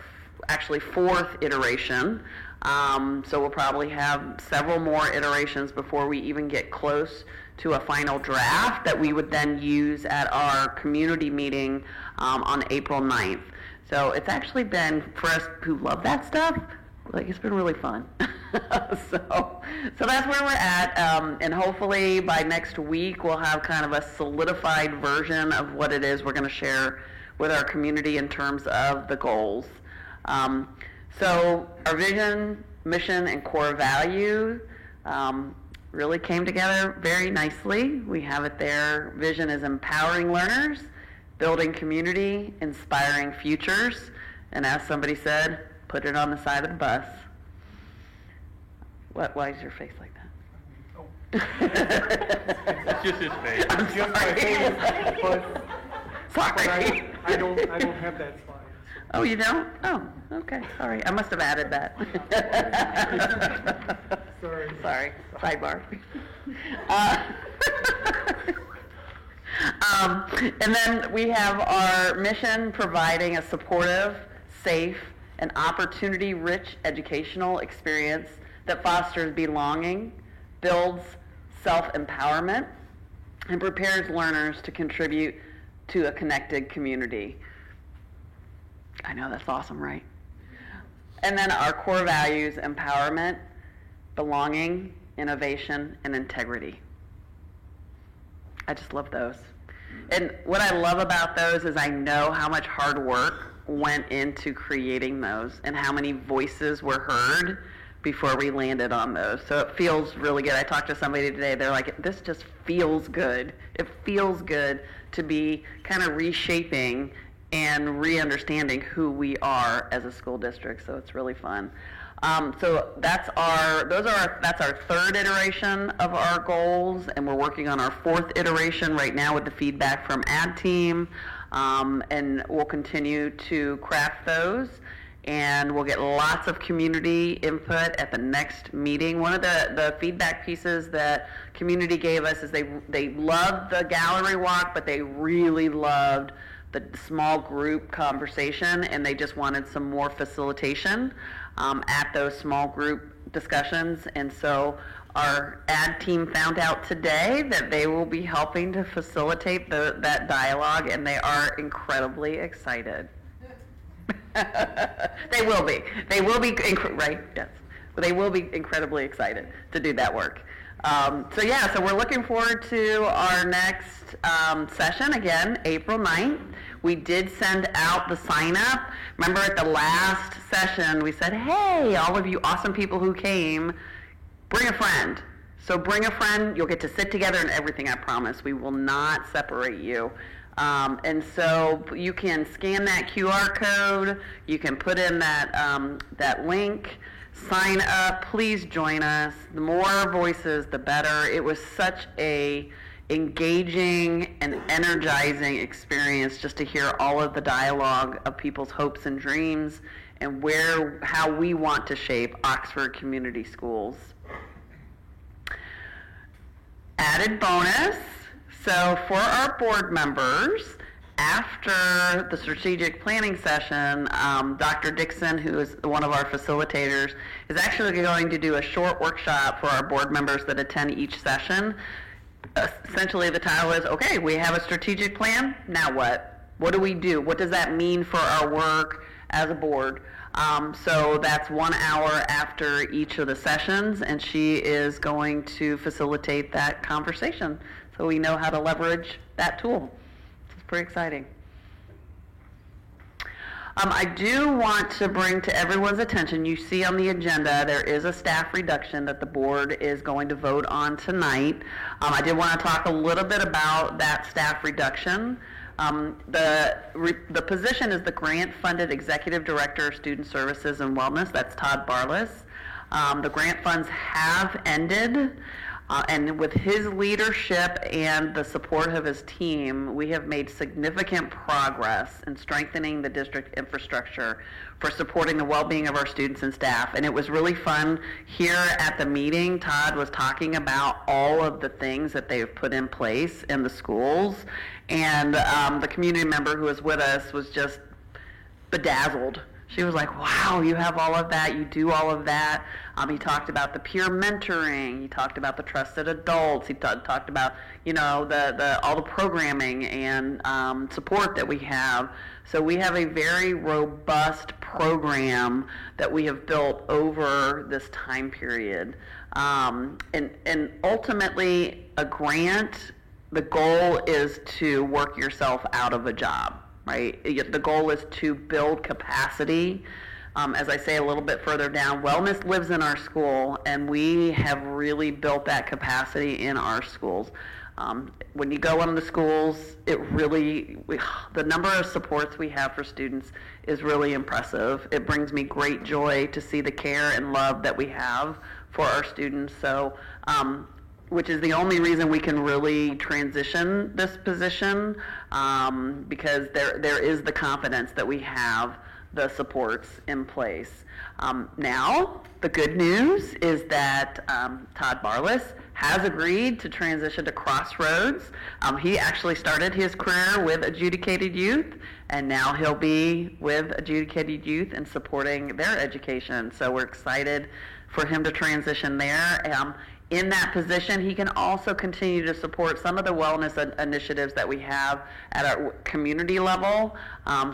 actually 4th iteration. So we'll probably have several more iterations before we even get close to a final draft that we would then use at our community meeting on April 9th. So it's actually been, for us who love that stuff, like it's been really fun. So that's where we're at, and hopefully by next week we'll have kind of a solidified version of what it is we're going to share with our community in terms of the goals. So our vision, mission, and core value really came together very nicely. We have it there. Vision is empowering learners, building community, inspiring futures, and as somebody said, put it on the side of the bus. Why is your face like that? It's just his face. I'm Just my face, but Sorry. I don't have that slide. Oh, you don't? Oh, okay, sorry. I must have added that. Sorry. Sorry, sidebar. And then we have our mission, providing a supportive, safe, and opportunity-rich educational experience that fosters belonging, builds self-empowerment, and prepares learners to contribute to a connected community. I know, that's awesome, right? And then our core values: empowerment, belonging, innovation, and integrity. I just love those. And what I love about those is I know how much hard work went into creating those and how many voices were heard before we landed on those. So it feels really good. I talked to somebody today, they're like, this just feels good. It feels good to be kind of reshaping and re-understanding who we are as a school district, so it's really fun. So that's our 3rd iteration of our goals, and we're working on our 4th iteration right now with the feedback from ad team, and we'll continue to craft those, and we'll get lots of community input at the next meeting. One of the feedback pieces that community gave us is they loved the gallery walk, but they really loved the small group conversation, and they just wanted some more facilitation at those small group discussions. And so our ad team found out today that they will be helping to facilitate that dialogue, and they are incredibly excited. They will be. They will be, right? Yes. They will be incredibly excited to do that work. So we're looking forward to our next session, again, April 9th. We did send out the sign-up. Remember at the last session, we said, hey, all of you awesome people who came, bring a friend. So bring a friend. You'll get to sit together and everything, I promise. We will not separate you. And so you can scan that QR code. You can put in that link. Sign up. Please join us. The more voices, the better. It was such a engaging and energizing experience just to hear all of the dialogue of people's hopes and dreams and how we want to shape Oxford Community Schools. Added bonus, so for our board members, after the strategic planning session, Dr. Dixon, who is one of our facilitators, is actually going to do a short workshop for our board members that attend each session. Essentially, the title is, okay, we have a strategic plan, now what? What do we do? What does that mean for our work as a board? So that's 1 hour after each of the sessions, and she is going to facilitate that conversation so we know how to leverage that tool. It's pretty exciting. I do want to bring to everyone's attention, you see on the agenda, there is a staff reduction that the board is going to vote on tonight. I did want to talk a little bit about that staff reduction. The position is the grant-funded Executive Director of Student Services and Wellness. That's Todd Barless. The grant funds have ended, and with his leadership and the support of his team, we have made significant progress in strengthening the district infrastructure for supporting the well-being of our students and staff. And it was really fun here at the meeting. Todd was talking about all of the things that they've put in place in the schools, and the community member who was with us was just bedazzled. She was like, wow, you have all of that, you do all of that. He talked about the peer mentoring, he talked about the trusted adults, he talked about, you know, all the programming and support that we have. So we have a very robust program that we have built over this time period. And ultimately, a grant, the goal is to work yourself out of a job. Right? The goal is to build capacity. As I say a little bit further down, wellness lives in our school, and we have really built that capacity in our schools. When you go into the schools, the number of supports we have for students is really impressive. It brings me great joy to see the care and love that we have for our students. So, which is the only reason we can really transition this position, because there is the confidence that we have the supports in place. Now, the good news is that Todd Barless has agreed to transition to Crossroads. He actually started his career with Adjudicated Youth, and now he'll be with Adjudicated Youth and supporting their education. So we're excited for him to transition there. In that position, he can also continue to support some of the wellness initiatives that we have at our community level.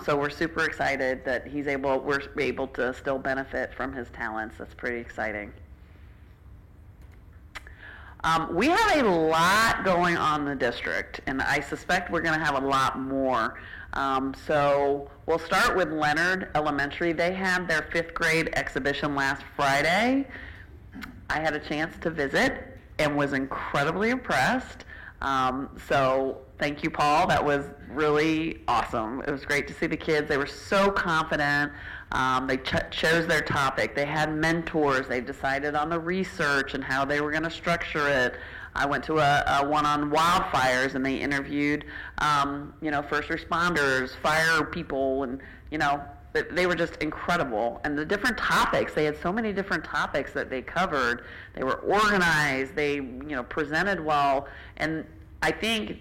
So we're super excited that we're able to still benefit from his talents. That's pretty exciting. We have a lot going on in the district, and I suspect we're going to have a lot more. So we'll start with Leonard Elementary. They had their 5th grade exhibition last Friday. I had a chance to visit and was incredibly impressed. So thank you, Paul. That was really awesome. It was great to see the kids. They were so confident. They chose their topic. They had mentors. They decided on the research and how they were going to structure it. I went to a one on wildfires, and they interviewed, first responders, fire people, and, they were just incredible. And the different topics, they had so many different topics that they covered. They were organized, they, presented well. And I think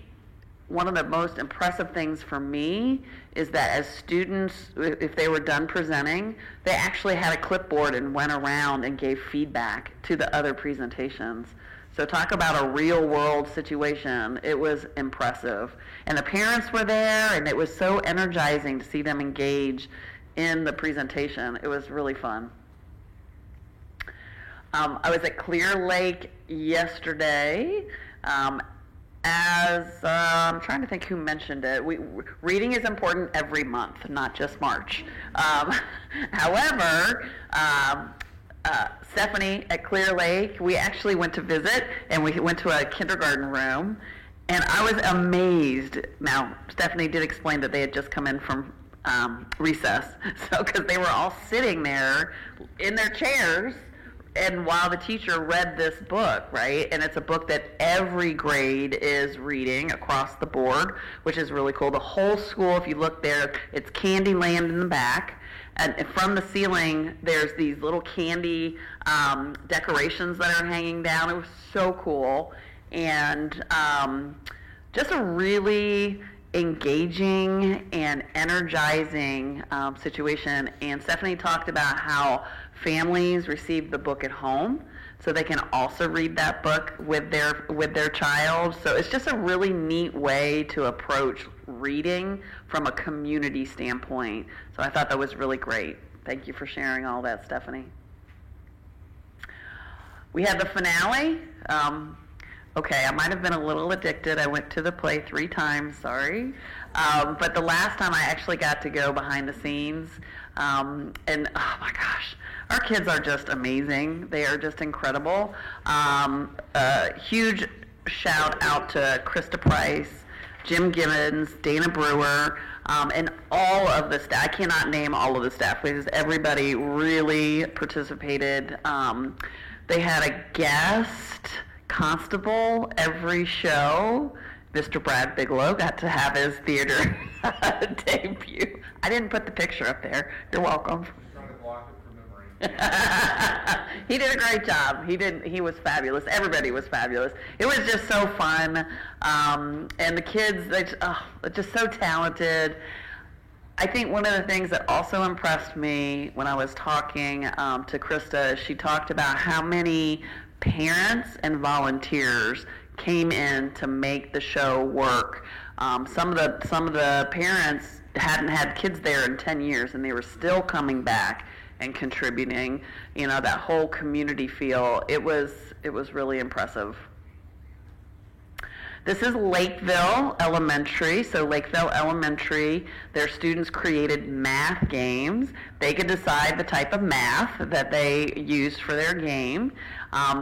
one of the most impressive things for me is that as students, if they were done presenting, they actually had a clipboard and went around and gave feedback to the other presentations. So talk about a real world situation. It was impressive. And the parents were there, and it was so energizing to see them engage in the presentation. It was really fun. I was at Clear Lake yesterday. I'm trying to think who mentioned it. Reading is important every month, not just March. However, Stephanie at Clear Lake, we actually went to visit, and we went to a kindergarten room, and I was amazed. Now, Stephanie did explain that they had just come in from recess, so because they were all sitting there in their chairs, and while the teacher read this book, right? And it's a book that every grade is reading across the board, which is really cool. The whole school, if you look there, it's Candyland in the back. And from the ceiling, there's these little candy decorations that are hanging down. It was so cool. And just a really engaging and energizing situation. And Stephanie talked about how families receive the book at home, so they can also read that book with their child. So it's just a really neat way to approach reading from a community standpoint. So I thought that was really great. Thank you for sharing all that, Stephanie. We had the finale. Okay, I might have been a little addicted. I went to the play 3 times, sorry. But the last time I actually got to go behind the scenes, and oh my gosh, our kids are just amazing. They are just incredible. Huge shout out to Krista Price, Jim Gibbons, Dana Brewer. And all of the staff, I cannot name all of the staff, because everybody really participated. They had a guest constable every show. Mr. Brad Bigelow got to have his theater debut. I didn't put the picture up there. You're welcome. Trying to block it from memory. He did a great job. He was fabulous. Everybody was fabulous. It was just so fun. And the kids, they're just so talented. I think one of the things that also impressed me when I was talking to Krista, she talked about how many parents and volunteers came in to make the show work. Some of the parents hadn't had kids there in 10 years, and they were still coming back and contributing. You know, that whole community feel. It was really impressive. This is Lakeville Elementary. So Lakeville Elementary, their students created math games. They could decide the type of math that they used for their game.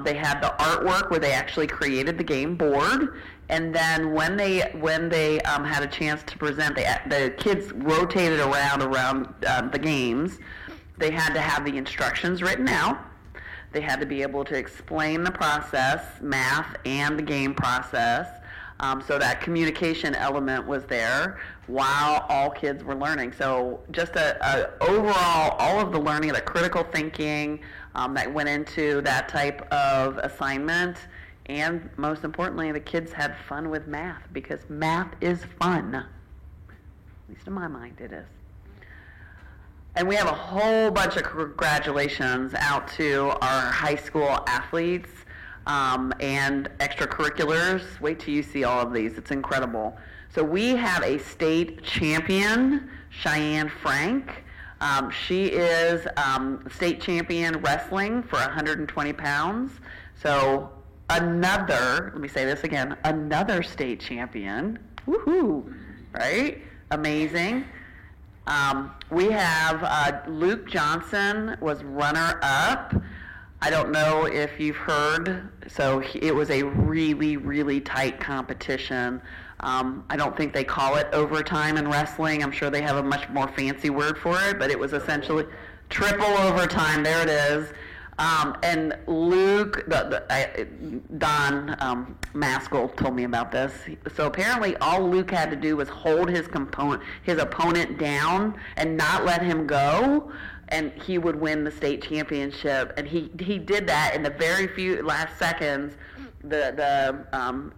They had the artwork where they actually created the game board. And then when they had a chance to present, the kids rotated around the games. They had to have the instructions written out. They had to be able to explain the process, math and the game process. So that communication element was there while all kids were learning. So just overall, all of the learning, the critical thinking that went into that type of assignment, and most importantly, the kids had fun with math, because math is fun. At least in my mind, it is. And we have a whole bunch of congratulations out to our high school athletes. And extracurriculars. Wait till you see all of these. It's incredible. So we have a state champion, Cheyenne Frank. She is state champion wrestling for 120 pounds. So let me say this again, another state champion. Woohoo, right? Amazing. We have Luke Johnson was runner-up. I don't know if you've heard, so it was a really, really tight competition. I don't think they call it overtime in wrestling. I'm sure they have a much more fancy word for it, but it was essentially triple overtime. There it is. And Luke, Don Maskell told me about this. So apparently all Luke had to do was hold his opponent down and not let him go, and he would win the state championship. And he did that in the very few last seconds. The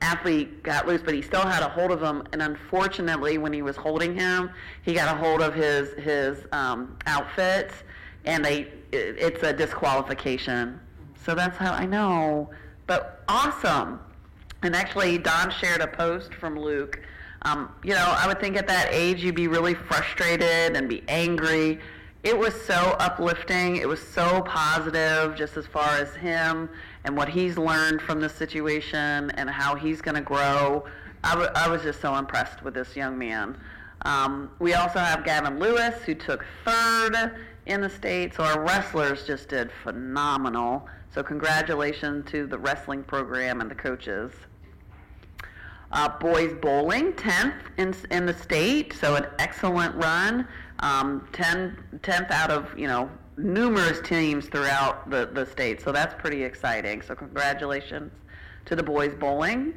athlete got loose, but he still had a hold of him. And unfortunately, when he was holding him, he got a hold of his outfit, and it's a disqualification. So that's how I know. But awesome. And actually, Don shared a post from Luke. I would think at that age you'd be really frustrated and be angry. It was so uplifting. It was so positive, just as far as him and what he's learned from this situation and how he's going to grow. I was just so impressed with this young man. We also have Gavin Lewis, who took third in the state. So our wrestlers just did phenomenal. So congratulations to the wrestling program and the coaches. Boys bowling, 10th in the state, so an excellent run. 10th out of, numerous teams throughout the state, so that's pretty exciting. So congratulations to the boys bowling.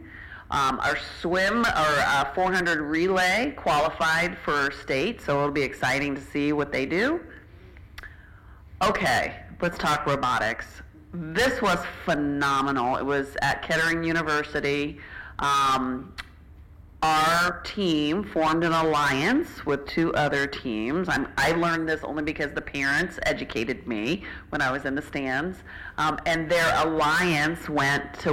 Our swim, our 400 relay qualified for state, so it'll be exciting to see what they do. Okay, let's talk robotics. This was phenomenal. It was at Kettering University. Our team formed an alliance with 2 other teams. I learned this only because the parents educated me when I was in the stands, and their alliance went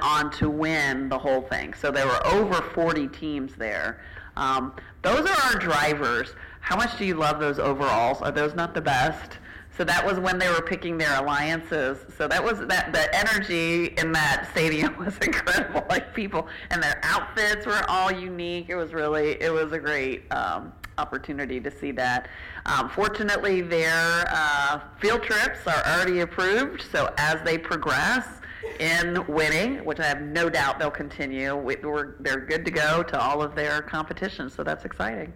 on to win the whole thing. So there were over 40 teams there. Those are our drivers. How much do you love those overalls? Are those not the best? So that was when they were picking their alliances. So that was the energy in that stadium was incredible. Like people and their outfits were all unique. It was a great opportunity to see that. Fortunately, their field trips are already approved. So as they progress in winning, which I have no doubt they'll continue, they're good to go to all of their competitions. So that's exciting.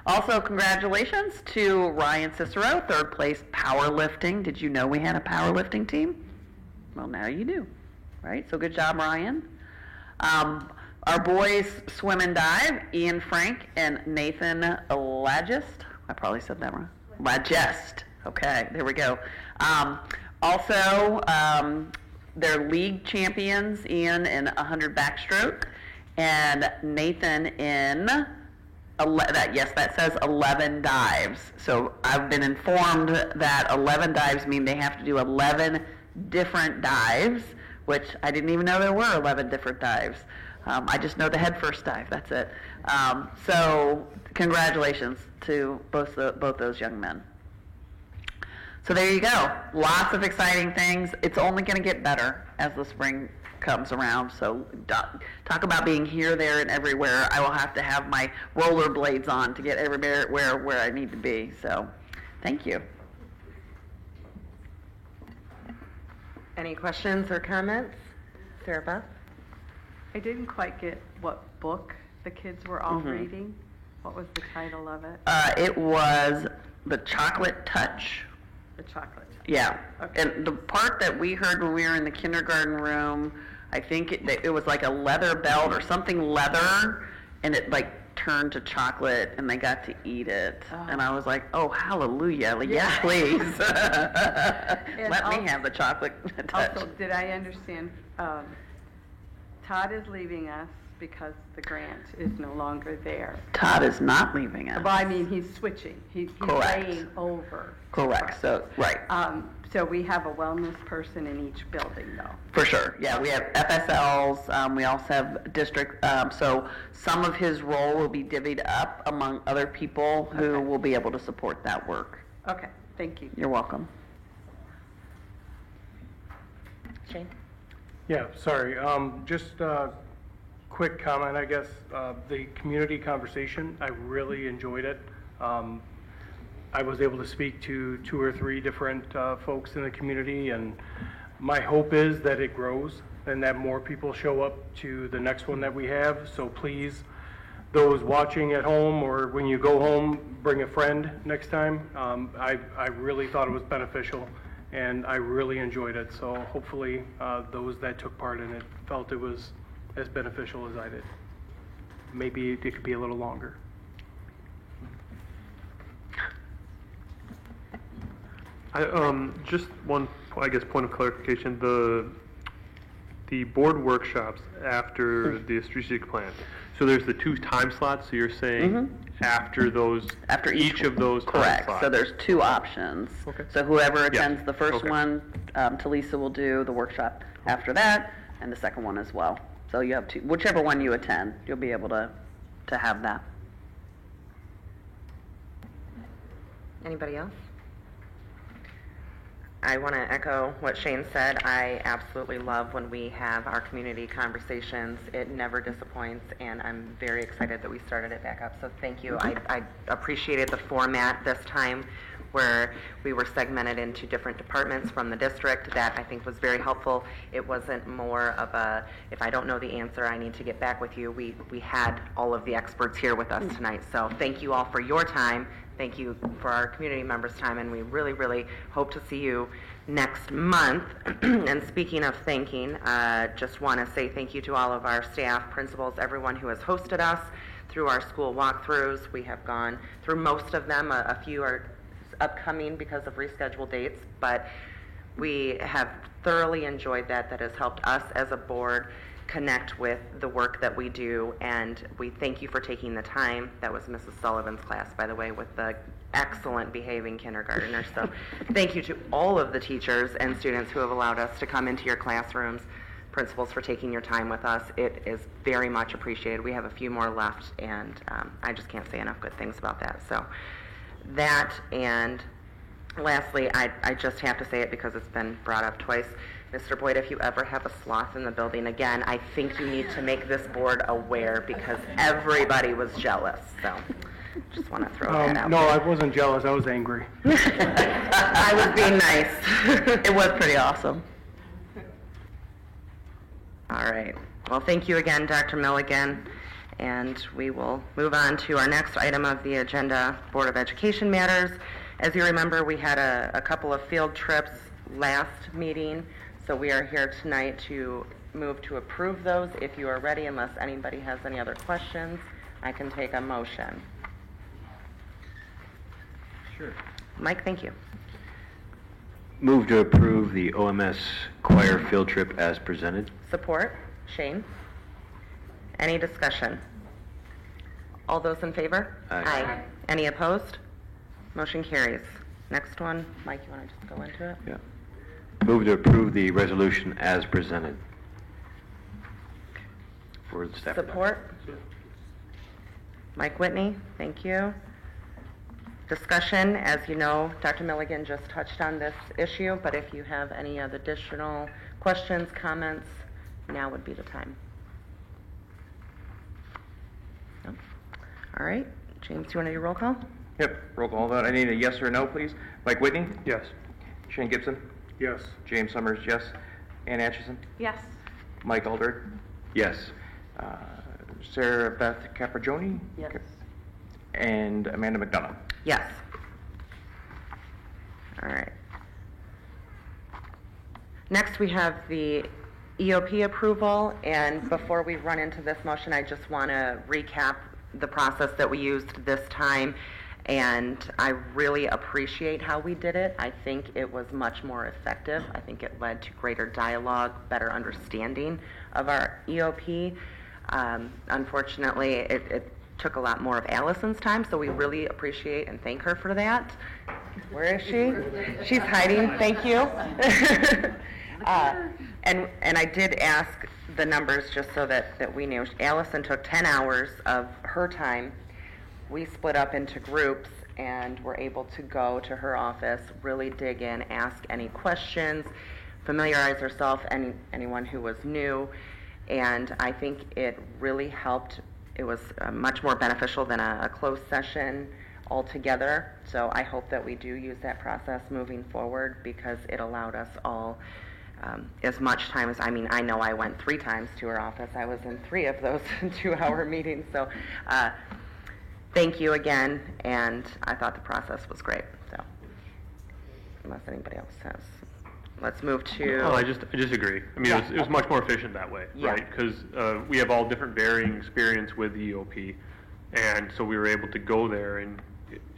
Also, congratulations to Ryan Cicero, third place powerlifting. Did you know we had a powerlifting team? Well, now you do, right? So good job, Ryan. Our boys swim and dive, Ian Frank and Nathan Lagest. I probably said that wrong. Lagest. Okay, there we go. Also, they're league champions, Ian in 100 backstroke, and Nathan in, that says 11 dives. So I've been informed that 11 dives mean they have to do 11 different dives, which I didn't even know there were 11 different dives. I just know the head first dive, that's it. So congratulations to both those young men. So there you go. Lots of exciting things. It's only going to get better as the spring comes around. So talk about being here, there, and everywhere. I will have to have my rollerblades on to get everywhere where I need to be. So thank you. Any questions or comments? Sarah Beth? I didn't quite get what book the kids were all reading. What was the title of it? It was The Chocolate Touch. The Chocolate Touch. Yeah. Okay. And the part that we heard when we were in the kindergarten room, I think it was like a leather belt or something leather, and it like turned to chocolate, and they got to eat it. Oh. And I was like, oh, hallelujah. Like, yes, please. Let me have the chocolate touch. Also, did I understand, Todd is leaving us because the grant is no longer there. Todd is not leaving us. Well, I mean, he's switching. He's Correct. laying over. Correct. So, right. So we have a wellness person in each building, though. For sure, yeah. We have FSLs. We also have district. So some of his role will be divvied up among other people who Okay. will be able to support that work. Okay, thank you. You're welcome. Shane? Yeah, sorry. Just a quick comment, I guess. The community conversation, I really enjoyed it. I was able to speak to 2 or 3 different folks in the community, and my hope is that it grows and that more people show up to the next one that we have. So please, those watching at home or when you go home, bring a friend next time. I really thought it was beneficial, and I really enjoyed it. So hopefully those that took part in it felt it was as beneficial as I did. Maybe it could be a little longer. Just one, I guess, point of clarification. The board workshops after the strategic plan. So there's the 2 time slots. So you're saying after those, After each of those time Correct. slots. So there's 2 options. Okay. So whoever Yeah. attends the first Okay. one, Talisa will do the workshop after that, and the second one as well. So you have 2, whichever one you attend, you'll be able to have that. Anybody else? I want to echo what Shane said. I absolutely love when we have our community conversations. It never disappoints, and I'm very excited that we started it back up. So thank you. I appreciated the format this time where we were segmented into different departments from the district. That I think was very helpful. It wasn't more of a, if I don't know the answer, I need to get back with you. We had all of the experts here with us tonight. So thank you all for your time. Thank you for our community members' time, and we really, really hope to see you next month. And speaking of thanking, just want to say thank you to all of our staff, principals, everyone who has hosted us through our school walkthroughs. We have gone through most of them. A few are upcoming because of rescheduled dates, but we have thoroughly enjoyed that. That has helped us as a board connect with the work that we do, and we thank you for taking the time. That was Mrs. Sullivan's class, by the way, with the excellent behaving kindergartners. So thank you to all of the teachers and students who have allowed us to come into your classrooms, principals for taking your time with us. It is very much appreciated. We have a few more left, and I just can't say enough good things about that. So that, and lastly, I just have to say it because it's been brought up twice. Mr. Boyd, if you ever have a sloth in the building again, I think you need to make this board aware because everybody was jealous. So just want to throw that out No, there. I wasn't jealous. I was angry. I was being nice. It was pretty awesome. All right. Well, thank you again, Dr. Milligan. And we will move on to our next item of the agenda, Board of Education matters. As you remember, we had a couple of field trips last meeting, so we are here tonight to move to approve those. If you are ready, unless anybody has any other questions, I can take a motion. Sure. Mike, thank you. Move to approve the OMS choir field trip as presented. Support. Shane? Any discussion? All those in favor? Aye. Any opposed? Motion carries. Next one, Mike, you want to just go into it? Yeah. Move to approve the resolution as presented. For the staff. Support. Mike Whitney, thank you. Discussion, as you know, Dr. Milligan just touched on this issue, but if you have any other additional questions, comments, now would be the time. No? All right, James, you want to do roll call? Yep, roll call vote. I need a yes or no, please. Mike Whitney? Yes. Shane Gibson? Yes. James Summers, yes. Ann Atchison? Yes. Mike Alder? Yes. Sarah Beth Caprigioni? Yes. And Amanda McDonough? Yes. All right. Next, we have the EOP approval, and before we run into this motion, I just want to recap the process that we used this time, and I really appreciate how we did it. I think it was much more effective. I think it led to greater dialogue, better understanding of our EOP. Unfortunately, it took a lot more of Allison's time, so we really appreciate and thank her for that. Where is she? She's hiding. Thank you. And I did ask the numbers just so that we knew. Allison took 10 hours of her time. We split up into groups and were able to go to her office, really dig in, ask any questions, familiarize herself, anyone who was new, and I think it really helped. It was much more beneficial than a closed session altogether, so I hope that we do use that process moving forward because it allowed us all as much time as, I know I went 3 times to her office. I was in 3 of those 2-hour meetings, so thank you again, and I thought the process was great, so unless anybody else has. Let's move to... Oh, I just agree. It was much more efficient that way, Yeah. right? Because we have all different varying experience with the EOP, and so we were able to go there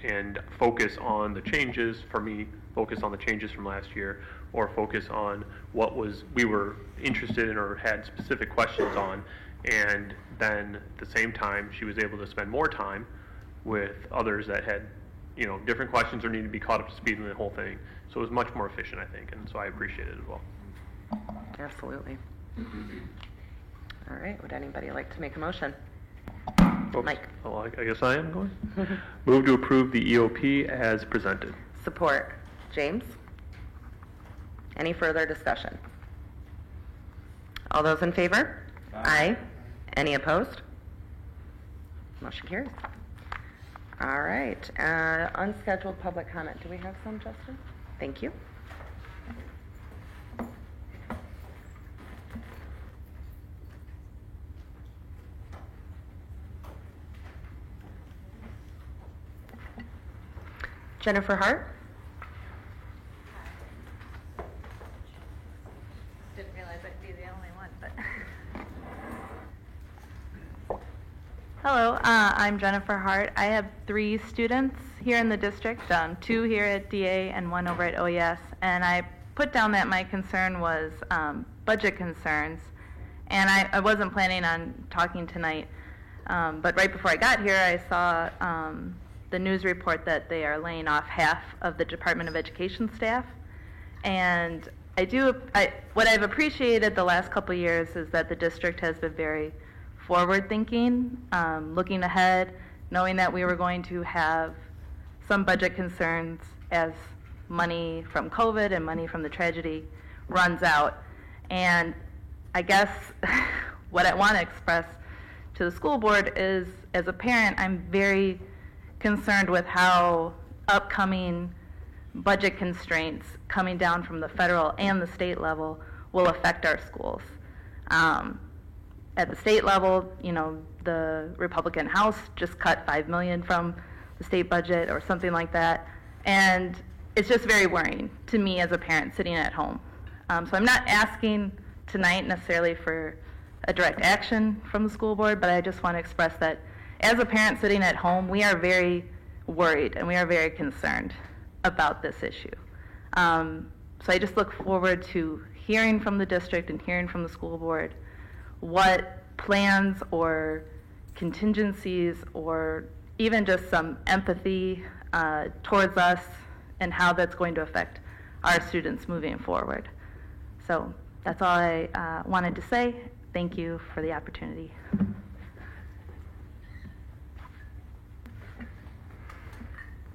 and focus on the changes. For me, focus on the changes from last year, or focus on what we were interested in or had specific questions on, and then at the same time, she was able to spend more time with others that had different questions or needed to be caught up to speed in the whole thing. So it was much more efficient, I think, and so I appreciate it as well. Absolutely. All right, would anybody like to make a motion? Oops. Mike. Oh, I guess I am going. Move to approve the EOP as presented. Support. James? Any further discussion? All those in favor? Aye. Any opposed? Motion carries. All right, unscheduled public comment. Do we have some, Justin? Thank you. Jennifer Hart? Didn't realize I'd be the only one, but. Hello, I'm Jennifer Hart. I have 3 students here in the district, 2 here at DA and 1 over at OES. And I put down that my concern was budget concerns. And I wasn't planning on talking tonight, but right before I got here, I saw the news report that they are laying off half of the Department of Education staff. And what I've appreciated the last couple of years is that the district has been very forward-thinking, looking ahead, knowing that we were going to have some budget concerns as money from COVID and money from the tragedy runs out. And I guess what I want to express to the school board is, as a parent, I'm very concerned with how upcoming budget constraints coming down from the federal and the state level will affect our schools. at the state level, you know, the Republican House just cut $5 million from the state budget or something like that. And it's just very worrying to me as a parent sitting at home. So I'm not asking tonight necessarily for a direct action from the school board, but I just want to express that as a parent sitting at home, we are very worried and we are very concerned about this issue. So I just look forward to hearing from the district and hearing from the school board what plans or contingencies or even just some empathy towards us and how that's going to affect our students moving forward. So that's all I wanted to say. Thank you for the opportunity.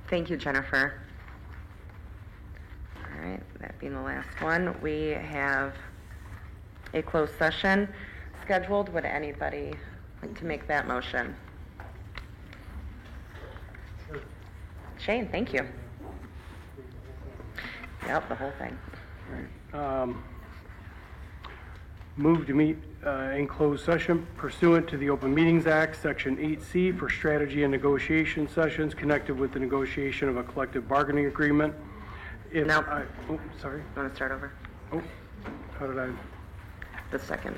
Thank you, Jennifer. All right, that being the last one, we have a closed session scheduled. Would anybody like to make that motion? Shane, thank you. Yep, the whole thing. Move to meet in closed session pursuant to the Open Meetings Act, Section 8C, for strategy and negotiation sessions connected with the negotiation of a collective bargaining agreement. If No. oh, sorry. You want to start over? Oh, how did I? The second.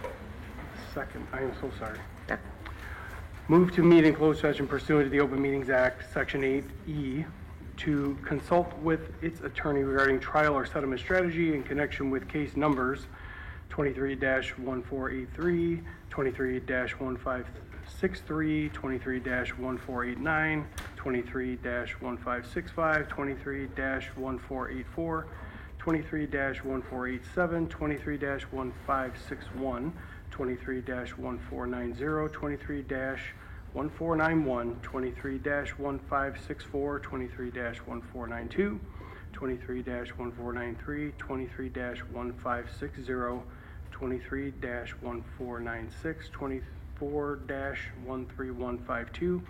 Second. I am so sorry. Yep. Move to meet in closed session pursuant to the Open Meetings Act, Section 8E, to consult with its attorney regarding trial or settlement strategy in connection with case numbers 23-1483, 23-1563, 23-1489, 23-1565, 23-1484, 23-1487, 23-1561, 23-1490, 23-1491, 23-1564, 23-1492, 23-1493, 23-1560, 23-1496, 24-13152,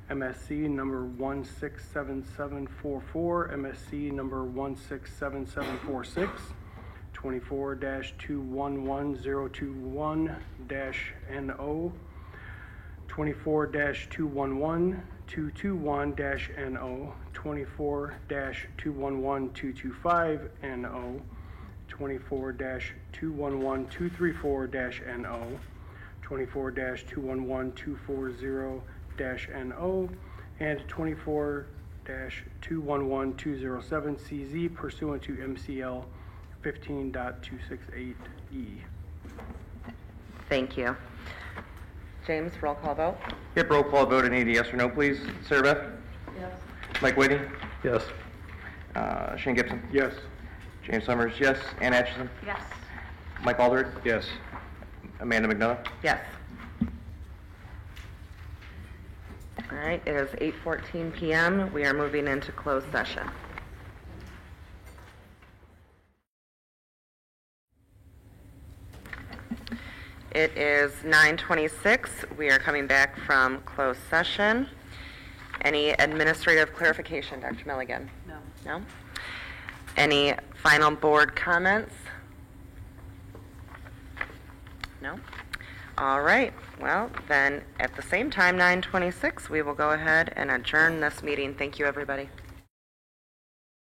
MSC number 167744, MSC number 167746, 24-211021-NO, 24-211221-NO, 24-211225-NO, 24-211234-NO, 24-211240-NO, and 24-211207CZ pursuant to MCL 15.268E. Thank you. James, roll call vote. Yep, roll call vote. I need a yes or no, please. Sarah Beth? Yes. Mike Whitney? Yes. Shane Gibson? Yes. James Summers, yes. Ann Atchison? Yes. Mike Aldred? Yes. Amanda McDonough? Yes. All right, it is 8:14 p.m. We are moving into closed session. It is 9:26. We are coming back from closed session. Any administrative clarification, Dr. Milligan? No. No? Any final board comments? No? All right. Well, then at the same time, 9:26, we will go ahead and adjourn this meeting. Thank you, everybody.